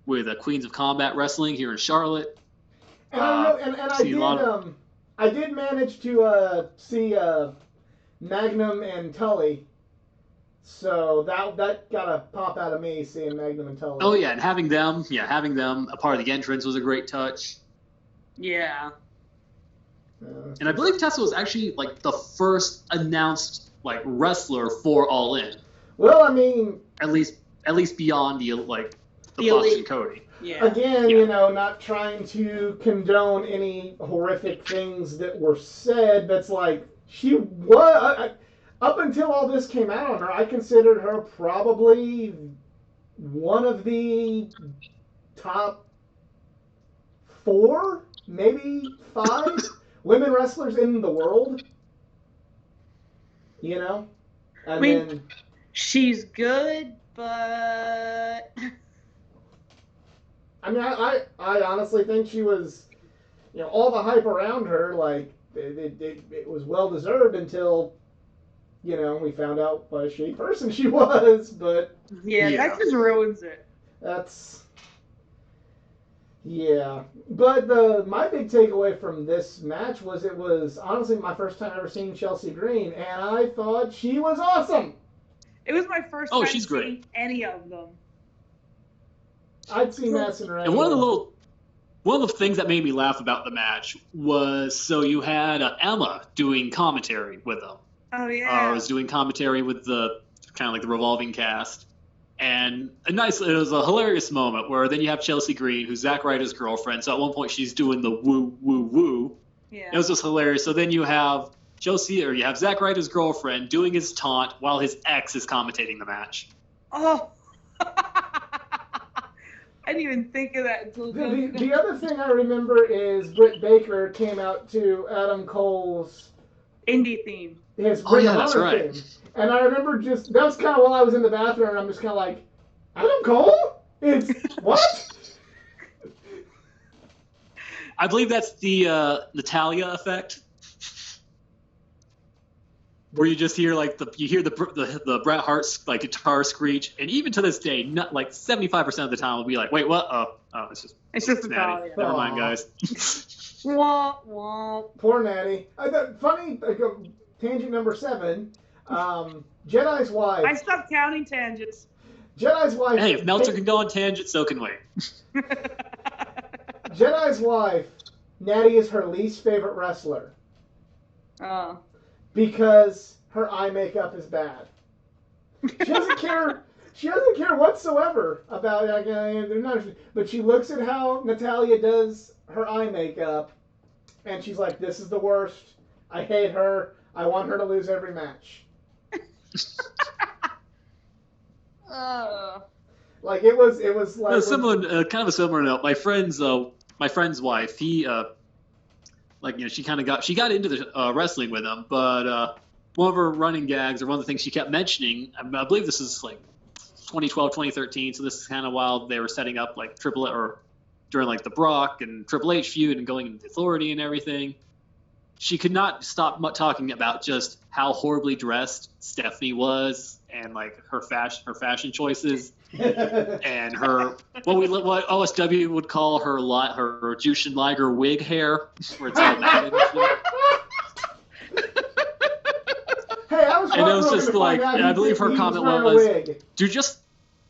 with Queens of Combat Wrestling here in Charlotte. And I did manage to see Magnum and Tully. So that got a pop out of me seeing Magnum and Tully. Oh yeah, and having them a part of the entrance was a great touch. Yeah. And I believe Tessa was actually the first announced wrestler for All In. Well, I mean, at least beyond the Bucks and Cody. Yeah. Again, not trying to condone any horrific things that were said. That's she was up until all this came out on her. I considered her probably one of the top 4, maybe 5 women wrestlers in the world. And she's good, but I mean, I honestly think she was, all the hype around her, it was well deserved until, we found out what a shitty person she was. But yeah, that just ruins it. Yeah, but my big takeaway from this match was it was honestly my first time ever seeing Chelsea Green, and I thought she was awesome. It was my first time she's seeing great. any of them. I'd seen Madison Rain. And one of the things that made me laugh about the match was you had Emma doing commentary with them. Oh yeah. Was doing commentary with the kind of the revolving cast. And it was a hilarious moment where then you have Chelsea Green, who's Zack Ryder's girlfriend. So at one point she's doing the woo, woo, woo. Yeah. It was just hilarious. So then you have you have Zack Ryder's girlfriend doing his taunt while his ex is commentating the match. Oh. I didn't even think of that until The other thing I remember is Britt Baker came out to Adam Cole's indie theme. His Oh, Ring yeah, of that's Honor right. theme. And I remember that was kind of while I was in the bathroom, and I'm just kind of like, Adam Cole? It's what? I believe that's the Natalia effect, where you just hear the Bret Hart like guitar screech, and even to this day, not like 75% of the time, we'll be like, wait, what? Oh, it's just Natty. Natalia. Never mind, guys. Wah, wah. Poor Natty. Funny, tangent number 7. Jedi's wife. I stopped counting tangents. Jedi's wife. Hey, if Meltzer can go on tangents, so can we. Jedi's wife. Natty is her least favorite wrestler Oh. because her eye makeup is bad. She doesn't care. She doesn't care whatsoever about but she looks at how Natalia does her eye makeup, and she's like, "This is the worst. I hate her. I want her to lose every match." Like it was like kind of a similar note. My friend's wife, she got into the wrestling with him, but one of her running gags, or one of the things she kept mentioning, I believe this is like 2012, 2013, so this is kind of while they were setting up like during like the Brock and Triple H feud and going into the Authority and everything. She could not stop talking about just how horribly dressed Stephanie was, and like her fashion choices, and her what OSW would call her Jushin Liger wig hair, where it's all matted. Hey, I was. And it was just like, I believe her comment was,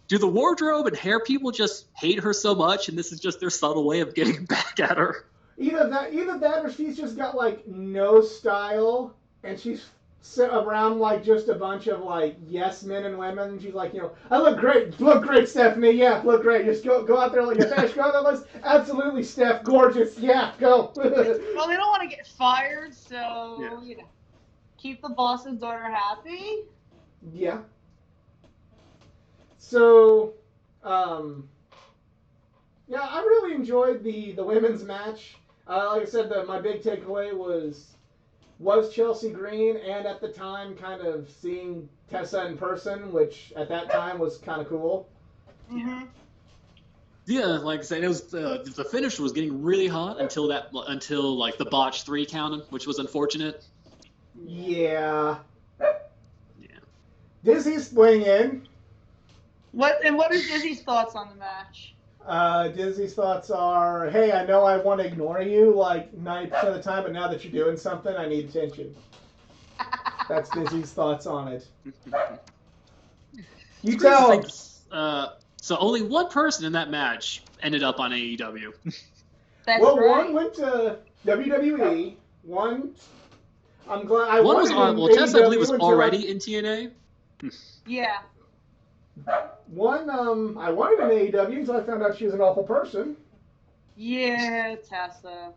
do the wardrobe and hair people just hate her so much, and this is just their subtle way of getting back at her? Either that, or she's just got like no style, and she's sit around like just a bunch of like yes men and women. And she's like, I look great, Stephanie. Yeah, look great. Just go out there like a fish. Go on the list. Absolutely, Steph, gorgeous. Yeah, go. Well, they don't want to get fired, so keep the boss's daughter happy. Yeah. So, I really enjoyed the women's match. Like I said, my big takeaway was Chelsea Green, and at the time, kind of seeing Tessa in person, which at that time was kind of cool. Mm-hmm. Yeah, like I said, it was the finish was getting really hot until like the botch 3 counted, which was unfortunate. Yeah. Yeah. Dizzy's weighing in. What are Dizzy's thoughts on the match? Dizzy's thoughts are, hey, I know I want to ignore you like 90% of the time, but now that you're doing something, I need attention. That's Dizzy's thoughts on it. You tell. So only one person in that match ended up on AEW. That's right. One went to WWE. One, I'm glad. Tessa, I believe, was already in TNA. Yeah. One, I wanted an AEW until I found out she was an awful person. Yeah, Tessa.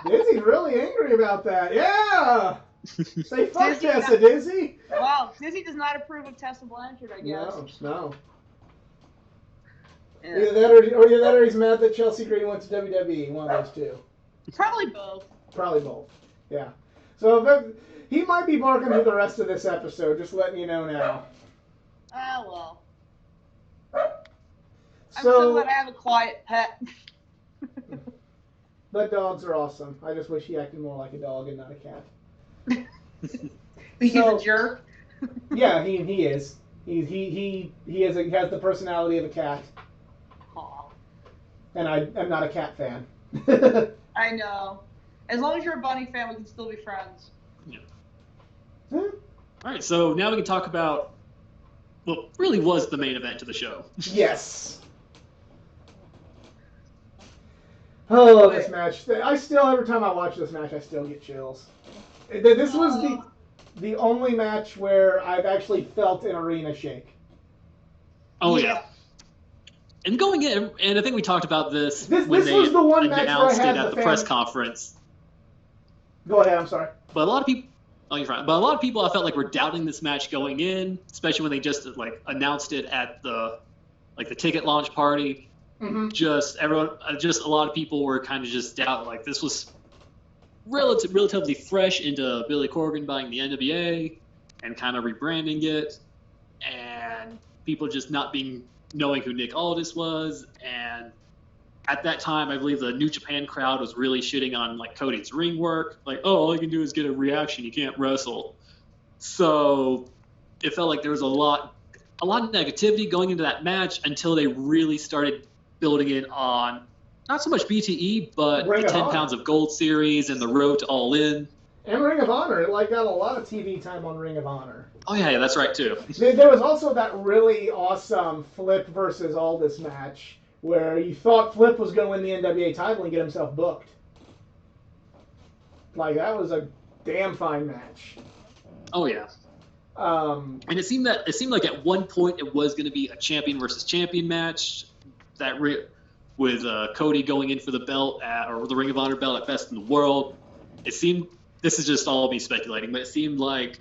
Dizzy's really angry about that. Yeah! Say fuck Dizzy, Tessa, Dizzy! Wow, Dizzy does not approve of Tessa Blanchard, I guess. No. Yeah. Either that or he's mad that Chelsea Green went to WWE. One of those two. Probably both. Yeah. So he might be barking through the rest of this episode, just letting you know now. Ah, well. I'm so glad I have a quiet pet. But dogs are awesome. I just wish he acted more like a dog and not a cat. He's a jerk. Yeah, he is. He has the personality of a cat. Aww. And I'm not a cat fan. I know. As long as you're a bunny fan, we can still be friends. Yeah. All right, so now we can talk about what really was the main event of the show. Yes. Oh, this match. Every time I watch this match, I still get chills. This was the only match where I've actually felt an arena shake. Oh, yeah. And going in, and I think we talked about this, This when they was the one match where I announced had it at the the press conference. Go ahead, I'm sorry. But a lot of people, you're fine. But a lot of people, I felt like, were doubting this match going in, especially when they just announced it at the ticket launch party. Mm-hmm. Just a lot of people were kind of just doubting, this was relatively fresh into Billy Corgan buying the NWA and kind of rebranding it, and people just not knowing who Nick Aldis was. And at that time, I believe the New Japan crowd was really shitting on Cody's ring work. All he can do is get a reaction. He can't wrestle. So it felt like there was a lot of negativity going into that match until they really started building it on not so much BTE, but Ring the of 10 Honor. Pounds of Gold series and the Road to All In. And Ring of Honor, it got a lot of TV time on Ring of Honor. Oh yeah, that's right too. There was also that really awesome Flip versus Aldis match where you thought Flip was going to win the NWA title and get himself booked. That was a damn fine match. Oh yeah. And it seemed like at one point it was going to be a champion versus champion match with Cody going in for the belt or the Ring of Honor belt at Best in the World. It seemed, this is just all me speculating, but it seemed like.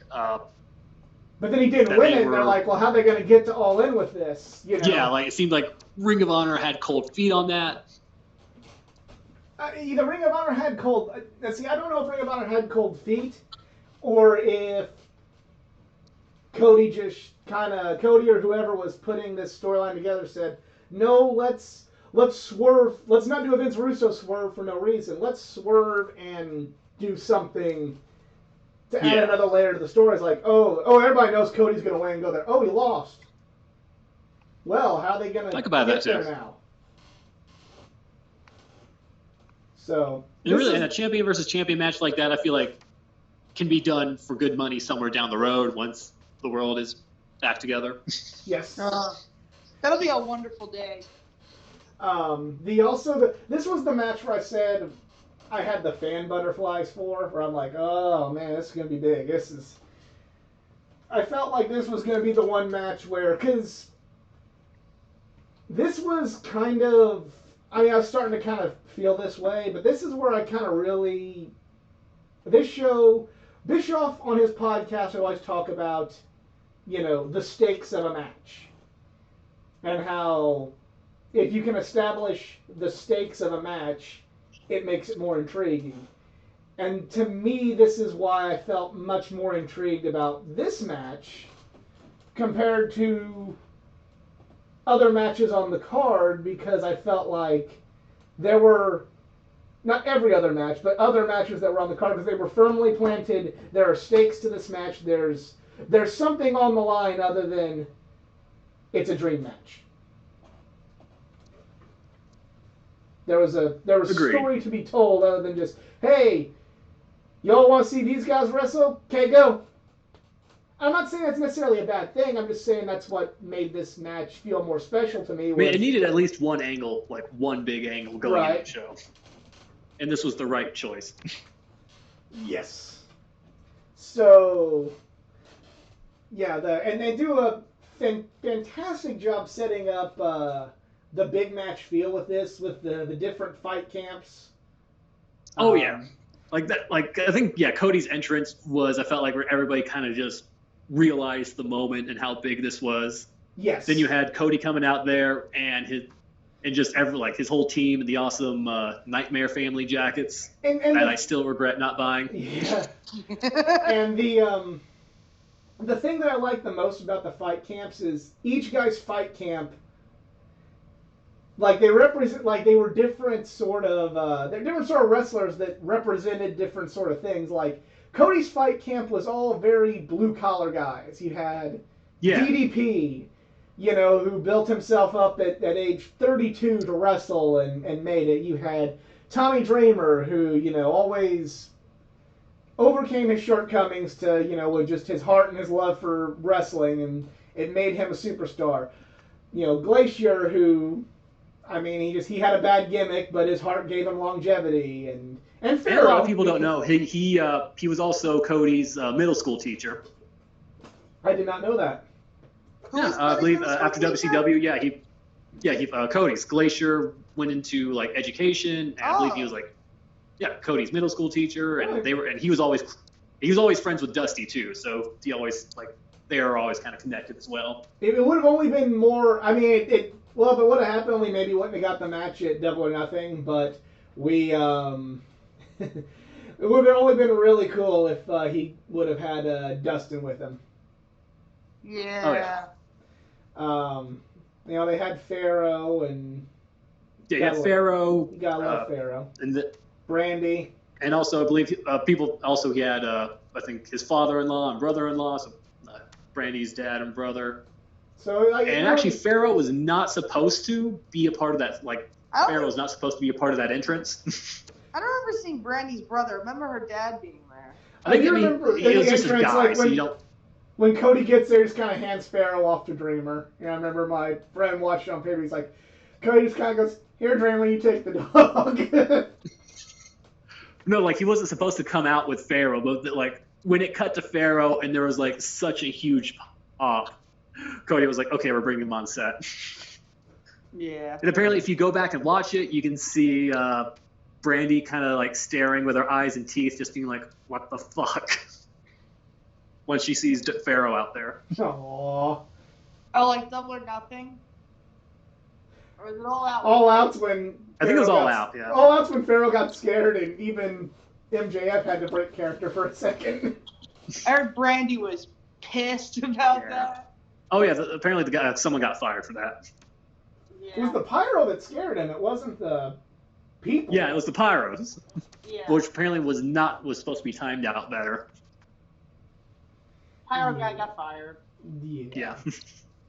But then he didn't win it, and they're like, well, how are they going to get to All In with this? Yeah, it seemed like Ring of Honor had cold feet on that. The Ring of Honor had cold. See, I don't know if Ring of Honor had cold feet, or if Cody or whoever was putting this storyline together said, no, let's swerve. Let's not do a Vince Russo swerve for no reason. Let's swerve and do something to add another layer to the story. It's everybody knows Cody's going to win and go there. Oh, he lost. Well, how are they going to get there now? So and a champion versus champion match like that, I feel like, can be done for good money somewhere down the road once the world is back together. Yes. That'll be a wonderful day. This was the match where I said I had the fan butterflies for, where I'm like, oh man, this is going to be big. I felt like this was going to be the one match where, because this was kind of, I was starting to kind of feel this way, but this is where I kind of really, Bischoff on his podcast always talk about, the stakes of a match. And how if you can establish the stakes of a match, it makes it more intriguing. And to me, this is why I felt much more intrigued about this match compared to other matches on the card, because I felt like there were, not every other match, but other matches that were on the card, because they were firmly planted. There are stakes to this match. There's something on the line other than it's a dream match. There was a story to be told other than just, hey, y'all want to see these guys wrestle? Okay, go. I'm not saying that's necessarily a bad thing. I'm just saying that's what made this match feel more special to me. It needed at least one angle, one big angle going in the show. And this was the right choice. Yes. So, yeah, and they do a fantastic job setting up the big match feel with this, with the different fight camps. Oh yeah, that. I think Cody's entrance was. I felt like where everybody kind of just realized the moment and how big this was. Yes. Then you had Cody coming out there and his whole team and the awesome Nightmare Family jackets that I still regret not buying. Yeah. And the thing that I like the most about the fight camps is each guy's fight camp, they represent, they were different sort of, they're different sort of wrestlers that represented different sort of things. Cody's fight camp was all very blue-collar guys. You had DDP, who built himself up at age 32 to wrestle and made it. You had Tommy Dreamer, who, always overcame his shortcomings to, with just his heart and his love for wrestling, and it made him a superstar. Glacier, who, he had a bad gimmick, but his heart gave him longevity, and Pharaoh, a lot of people don't know he was also Cody's middle school teacher. I did not know that. Yeah, I believe after WCW, Cody's Glacier went into like education, and I believe he was like, Cody's middle school teacher, and he was always friends with Dusty too, so he always they are always kind of connected as well. It would have only been more. I mean, if it would have happened, we maybe wouldn't have got the match at Double or Nothing, but we it would have only been really cool if he would have had Dustin with him. Yeah. Oh, yeah. They had Pharaoh and. Yeah, you had Pharaoh. You gotta love Pharaoh. And Brandy. And also, I believe he had, I think, his father-in-law and brother-in-law, so Brandy's dad and brother. So, actually, Pharaoh was not supposed to be a part of that. Pharaoh was not supposed to be a part of that entrance. I don't remember seeing Brandy's brother. I remember her dad being there. I remember it was just a guy, so you don't. When Cody gets there, he just kind of hands Pharaoh off to Dreamer. I remember my friend watched it on paper. He's like, Cody just kind of goes, "Here, Dreamer, you take the dog." No, he wasn't supposed to come out with Pharaoh, but when it cut to Pharaoh and there was such a huge pop, Cody was like, "Okay, we're bringing him on set." Yeah. And apparently, if you go back and watch it, you can see Brandy kind of staring with her eyes and teeth, just being like, "What the fuck?" when she sees Pharaoh out there. Aww. Oh, Double or Nothing? Or is it All Out? All Out's when... I think it was All Out, yeah. All Out's when Pharaoh got scared and even MJF had to break character for a second. I heard Brandy was pissed about that. Oh, yeah, apparently someone got fired for that. Yeah. It was the pyro that scared him. It wasn't the people. Yeah, it was the pyros. Yeah. Which apparently was supposed to be timed out better. Pyro guy got fired. Yeah.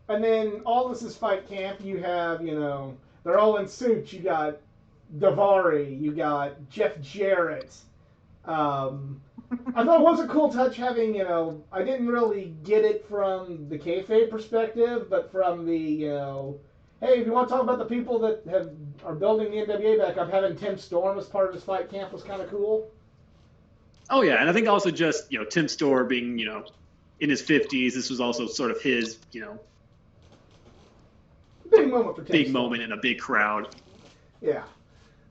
And then all this is Fight Camp. You have, they're all in suits. You got Daivari. You got Jeff Jarrett. I thought it was a cool touch having, I didn't really get it from the kayfabe perspective, but from the, hey, if you want to talk about the people that are building the NWA back up, having Tim Storm as part of his Fight Camp was kind of cool. Oh, yeah, and I think also just, Tim Storm being, in his 50s, this was also sort of his, big moment for Tim big Storm. moment in a big crowd. Yeah.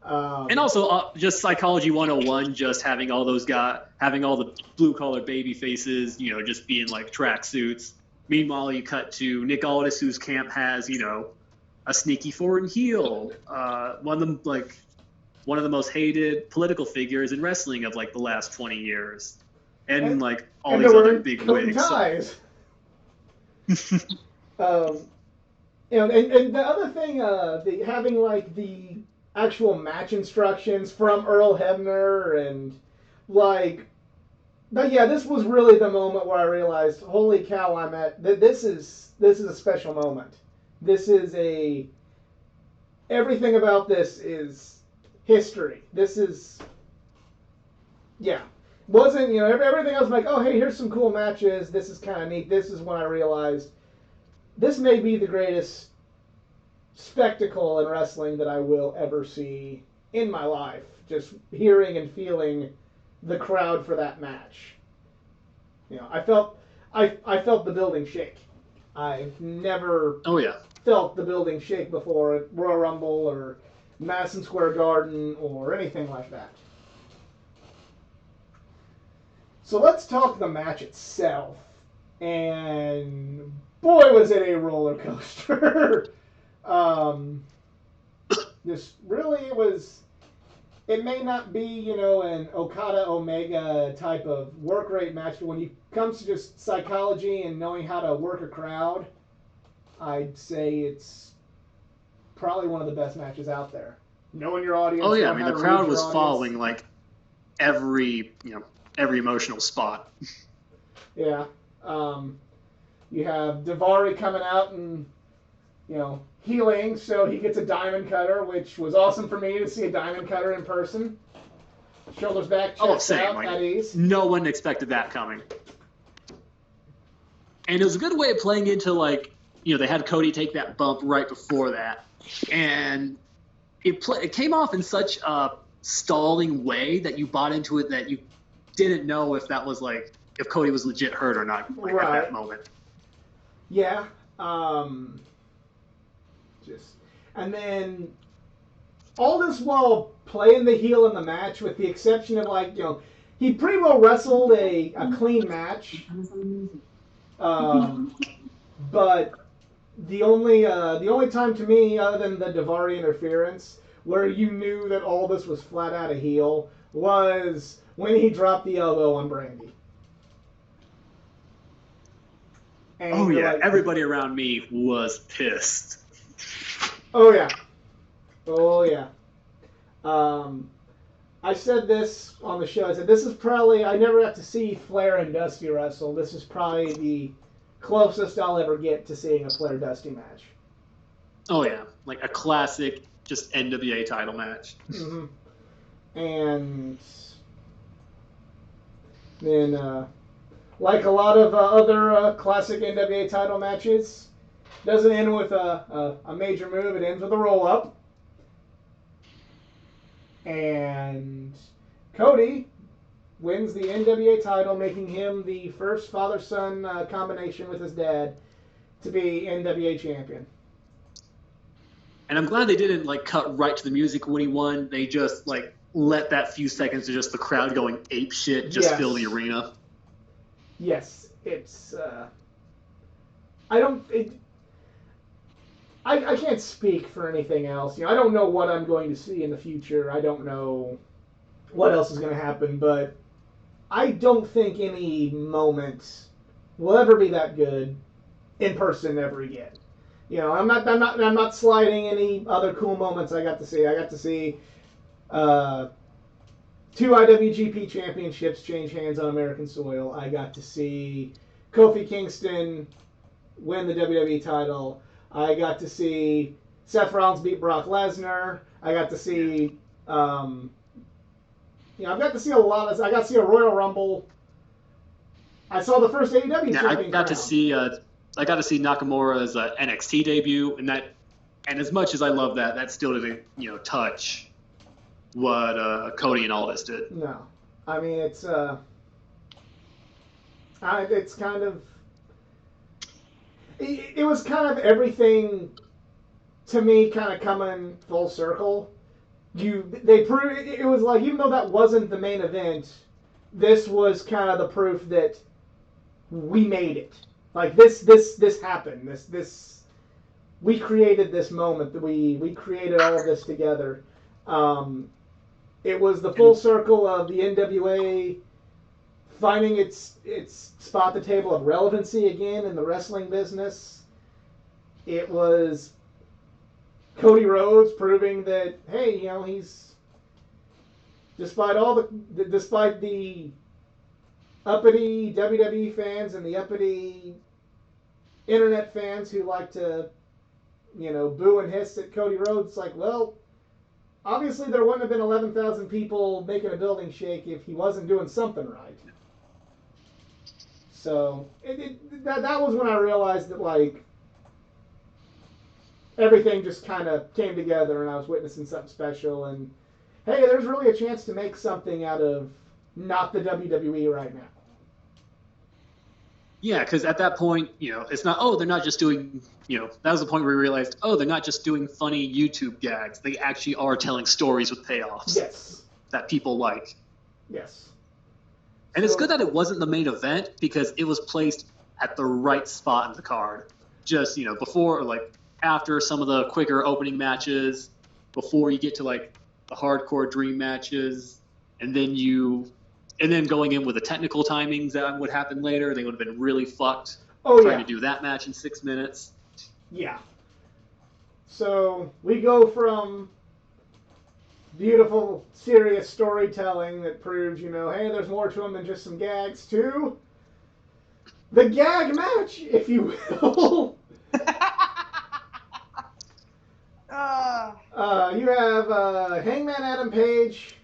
And also just Psychology 101, just having all those guys, having all the blue-collar baby faces, just being like tracksuits. Meanwhile, you cut to Nick Aldis, whose camp has, a sneaky foreign heel, one of the most hated political figures in wrestling of the last 20 years. And all these other big wigs. Ties. And the other thing, having the actual match instructions from Earl Hebner and but yeah, this was really the moment where I realized, holy cow, this is a special moment. This is everything about this is history. This is, wasn't, everything else like, oh, hey, here's some cool matches. This is kind of neat. This is when I realized this may be the greatest spectacle in wrestling that I will ever see in my life. Just hearing and feeling the crowd for that match. I felt the building shake. I've never felt the building shake before at Royal Rumble or Madison Square Garden or anything like that. So let's talk the match itself. And boy, was it a roller coaster. It may not be, an Okada Omega type of work rate match, but when it comes to just psychology and knowing how to work a crowd, I'd say it's probably one of the best matches out there. Knowing your audience. Oh yeah, the crowd was following every emotional spot. Yeah. You have Daivari coming out and, healing, so he gets a diamond cutter, which was awesome for me to see a diamond cutter in person. Shoulders back, chest out, at ease. No one expected that coming. And it was a good way of playing into, they had Cody take that bump right before that. And it came off in such a stalling way that you bought into it that you didn't know if that was, if Cody was legit hurt or not at that moment. Yeah. And then all this while playing the heel in the match, with the exception of, like, he pretty well wrestled a clean match. But the only time to me, other than the Daivari interference, where you knew that all this was flat out a heel, was when he dropped the elbow on Brandy. And oh yeah, like, everybody around me was pissed. Oh yeah. I said this on the show. I said, this is probably, I never got to see Flair and Dusty wrestle. This is probably the closest I'll ever get to seeing a Flair Dusty match. Oh yeah, like a classic, just NWA title match. Mm-hmm. And then, like a lot of other classic NWA title matches, doesn't end with a major move. It ends with a roll-up. And Cody wins the NWA title, making him the first father-son combination with his dad to be NWA champion. And I'm glad they didn't like cut right to the music when he won. They just like let that few seconds of just the crowd going ape shit just fill the arena. Yes, it's. I can't speak for anything else. I don't know what I'm going to see in the future. I don't know what else is going to happen, but I don't think any moment will ever be that good in person ever again. I'm not sliding any other cool moments I got to see. I got to see 2 IWGP championships change hands on American soil. I got to see Kofi Kingston win the WWE title. I got to see Seth Rollins beat Brock Lesnar. I got to see, I've got to see a lot of. I got to see a Royal Rumble. I saw the first AEW champion. I got to see Nakamura's NXT debut, and as much as I love that, that still didn't touch what Cody and Aldis did. No, I mean it's kind of. It was kind of everything to me, kind of coming full circle. They proved it was like, even though that wasn't the main event, this was kind of the proof that we made it. Like this happened. This we created this moment. That we created all of this together. It was the full circle of the NWA finding its spot at the table of relevancy again in the wrestling business. It was Cody Rhodes proving that, hey, he's despite the uppity WWE fans and the uppity internet fans who like to boo and hiss at Cody Rhodes, like, well, obviously there wouldn't have been 11,000 people making a building shake if he wasn't doing something right. So that was when I realized that, like, everything just kind of came together and I was witnessing something special. And hey, there's really a chance to make something out of not the WWE right now. Yeah, because at that point, it's not, they're not just doing, that was the point where we realized, they're not just doing funny YouTube gags. They actually are telling stories with payoffs. Yes. That people like. Yes. And it's good that it wasn't the main event, because it was placed at the right spot in the card. Just, before or like after some of the quicker opening matches, before you get to like the hardcore dream matches, and then going in with the technical timings that would happen later, they would have been really fucked trying to do that match in 6 minutes. Yeah. So we go from beautiful, serious storytelling that proves, hey, there's more to them than just some gags, to the gag match, if you will. You have Hangman Adam Page,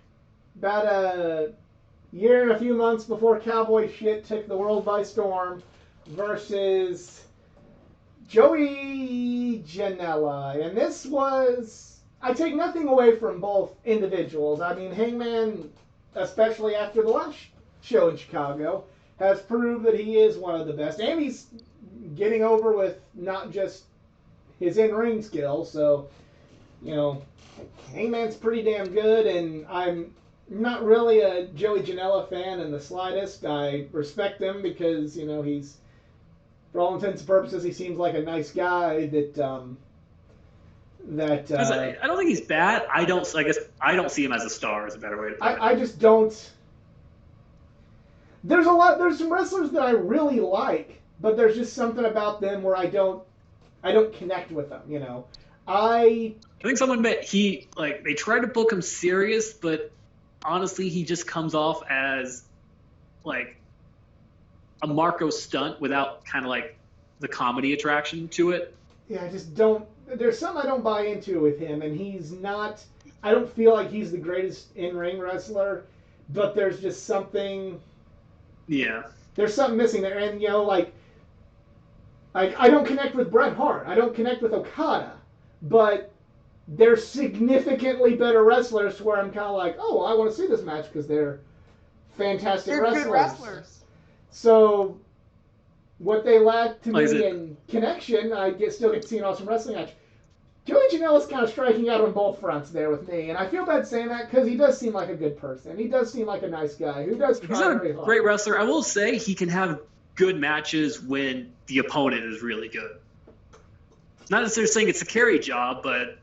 about a year and a few months before Cowboy shit took the world by storm, versus Joey Janela. And this was, I take nothing away from both individuals. I mean, Hangman, especially after the last show in Chicago, has proved that he is one of the best. And he's getting over with not just his in-ring skill. So you know, Hangman's pretty damn good, and I'm not really a Joey Janela fan in the slightest. I respect him because, you know, he's, for all intents and purposes, he seems like a nice guy that I don't think he's bad. I guess I don't see him as a star. Is a better way to put it. I just don't. There's some wrestlers that I really like, but there's just something about them where I don't connect with them. You know, I think they tried to book him serious, but honestly, he just comes off as like a Marco stunt without kind of like the comedy attraction to it. Yeah, I just don't. There's something I don't buy into with him, and he's not. I don't feel like he's the greatest in-ring wrestler, but there's just something. Yeah. There's something missing there, and you know, like I don't connect with Bret Hart. I don't connect with Okada, but they're significantly better wrestlers to where I'm kind of like, oh, well, I want to see this match because they're fantastic wrestlers. Good wrestlers. So what they lack to me in connection, still get to see an awesome wrestling match. Joey Janela's kind of striking out on both fronts there with me, and I feel bad saying that because he does seem like a good person. He does seem like a nice guy who does try very hard. He's a great wrestler. I will say he can have good matches when the opponent is really good. Not necessarily saying it's a carry job, but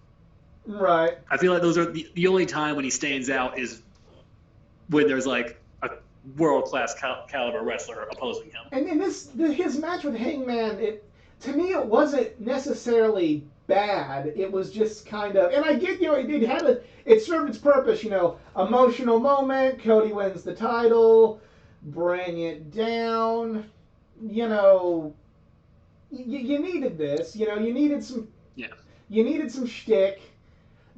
right. I feel like those are the only time when he stands out is when there's like a world-class caliber wrestler opposing him. And in his match with Hangman, to me it wasn't necessarily bad. It was just kind of, and I get, you know, it served its purpose, you know, emotional moment. Cody wins the title, bring it down. You know, you needed this. You know, you needed some. Yeah. You needed some shtick.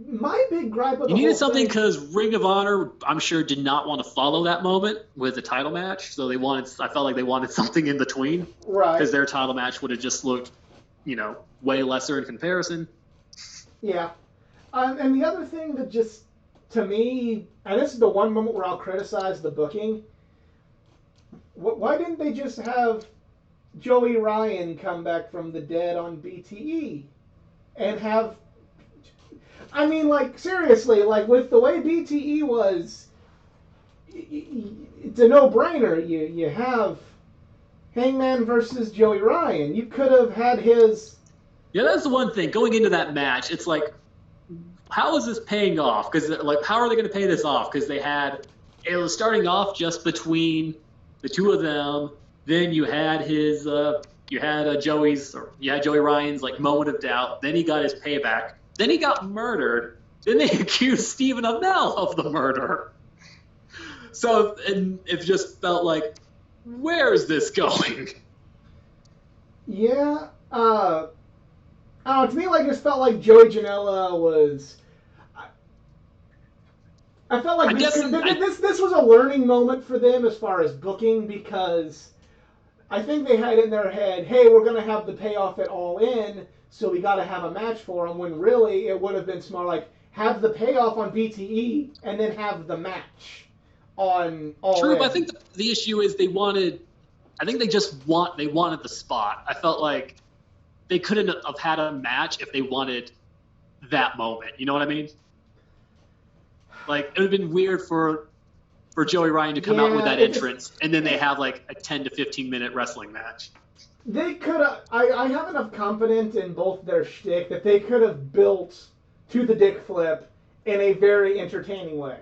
My big gripe with you needed something because Ring of Honor, I'm sure, did not want to follow that moment with the title match, so I felt like they wanted something in between, right? Because their title match would have just looked, you know, way lesser in comparison. Yeah, and the other thing that just, to me, and this is the one moment where I'll criticize the booking. Why didn't they just have Joey Ryan come back from the dead on BTE and have? I mean, like, seriously, like, with the way BTE was, it's a no-brainer. You have Hangman versus Joey Ryan. You could have had his... Yeah, that's the one thing. Going into that match, it's like, how is this paying off? Because, like, how are they going to pay this off? Because it was starting off just between the two of them. Then you had Joey Ryan's, like, moment of doubt. Then he got his payback. Then he got murdered. Then they accused Stephen Amell of the murder. So it just felt like, where is this going? Yeah. I don't know, to me, like, it just felt like Joey Janela was... I felt like this was a learning moment for them as far as booking, because I think they had in their head, hey, we're going to have the payoff at All In, so we got to have a match for them, when really it would have been smart, like, have the payoff on BTE and then have the match on All In. True, but I think the issue is they wanted the spot. I felt like they couldn't have had a match if they wanted that moment. You know what I mean? Like, it would have been weird for Joey Ryan to come out with that entrance, and then they have like a 10 to 15 minute wrestling match. They could have. I have enough confidence in both their shtick that they could have built to the dick flip in a very entertaining way.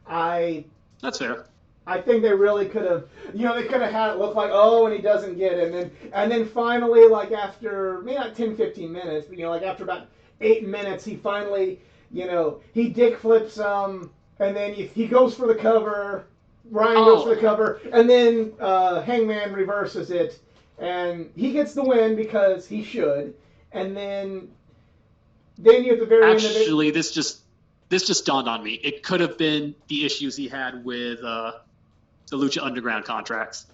That's fair. I think they really could have. You know, they could have had it look like, oh, and he doesn't get it, and then finally, like after maybe not 10, 15 minutes, but you know, like after about 8 minutes, he finally, you know, he dick flips and then he goes for the cover. Ryan goes for the cover, and then Hangman reverses it. And he gets the win because he should. And then you at the very end of it... Actually, this just dawned on me. It could have been the issues he had with the Lucha Underground contracts.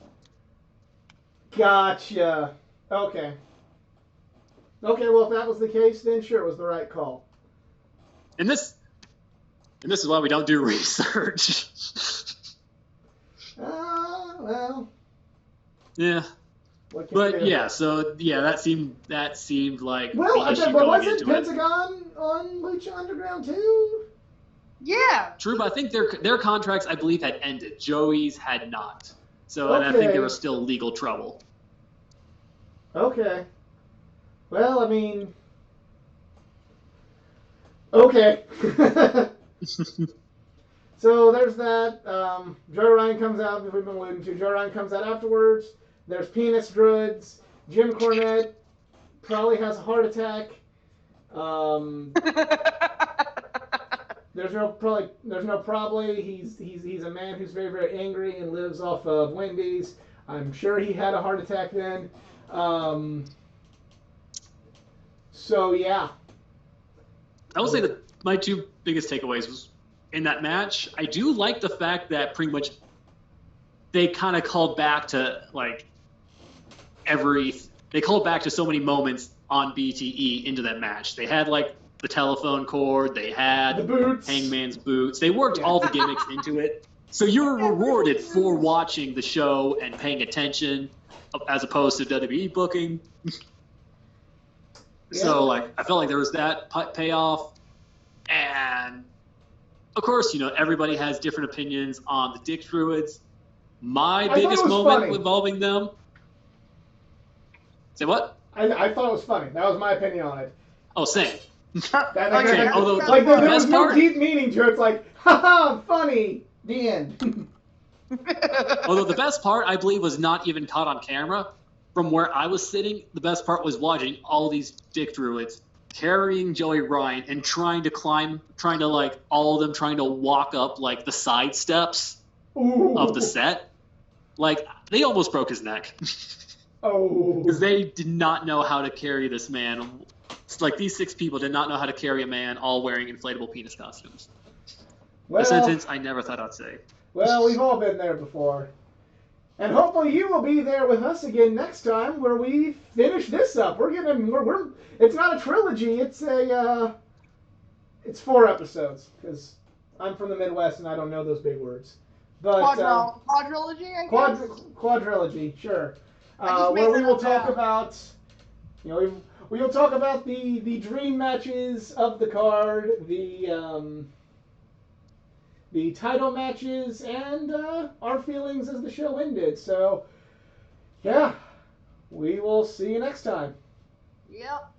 Gotcha. Okay, well, if that was the case, then sure, it was the right call. And this is why we don't do research. Well... Yeah. What can you But do? yeah, so yeah, that seemed like Well, the issue but going wasn't into it. Pentagon on Lucha Underground too? Yeah. True, but I think their contracts, I believe, had ended. Joey's had not. So, and I think there was still legal trouble. Okay. Well, I mean, okay. So there's that. Joe Ryan comes out, as we've been alluding to. Joe Ryan comes out afterwards. There's penis druids. Jim Cornette probably has a heart attack. There's no probably. He's a man who's very, very angry and lives off of Wendy's. I'm sure he had a heart attack then. So yeah. I will say that my two biggest takeaways was in that match. I do like the fact that pretty much they kind of called back to like they called back to so many moments on BTE into that match. They had like the telephone cord, they had The boots. Hangman's boots. They worked all the gimmicks into it. So you were rewarded for watching the show and paying attention as opposed to WWE booking. So like I felt like there was that payoff, and of course, everybody has different opinions on the Dick Druids. My biggest moment involving them. Say what? I thought it was funny. That was my opinion on it. Oh, same. Although there was no deep meaning to it. It's like, haha, funny. The end. Although the best part, I believe, was not even caught on camera. From where I was sitting, the best part was watching all these Dick Druids carrying Joey Ryan and trying to all of them trying to walk up like the side steps of the set. Like, they almost broke his neck. Because they did not know how to carry this man. It's like these 6 people did not know how to carry a man all wearing inflatable penis costumes. A sentence I never thought I'd say. Well, we've all been there before. And hopefully you will be there with us again next time where we finish this up. It's not a trilogy, it's 4 episodes, because I'm from the Midwest and I don't know those big words. But quadrilogy, I guess? Quadrilogy, sure. Where we will talk about, we will talk about the dream matches of the card, the title matches, and our feelings as the show ended. So, yeah, we will see you next time. Yep.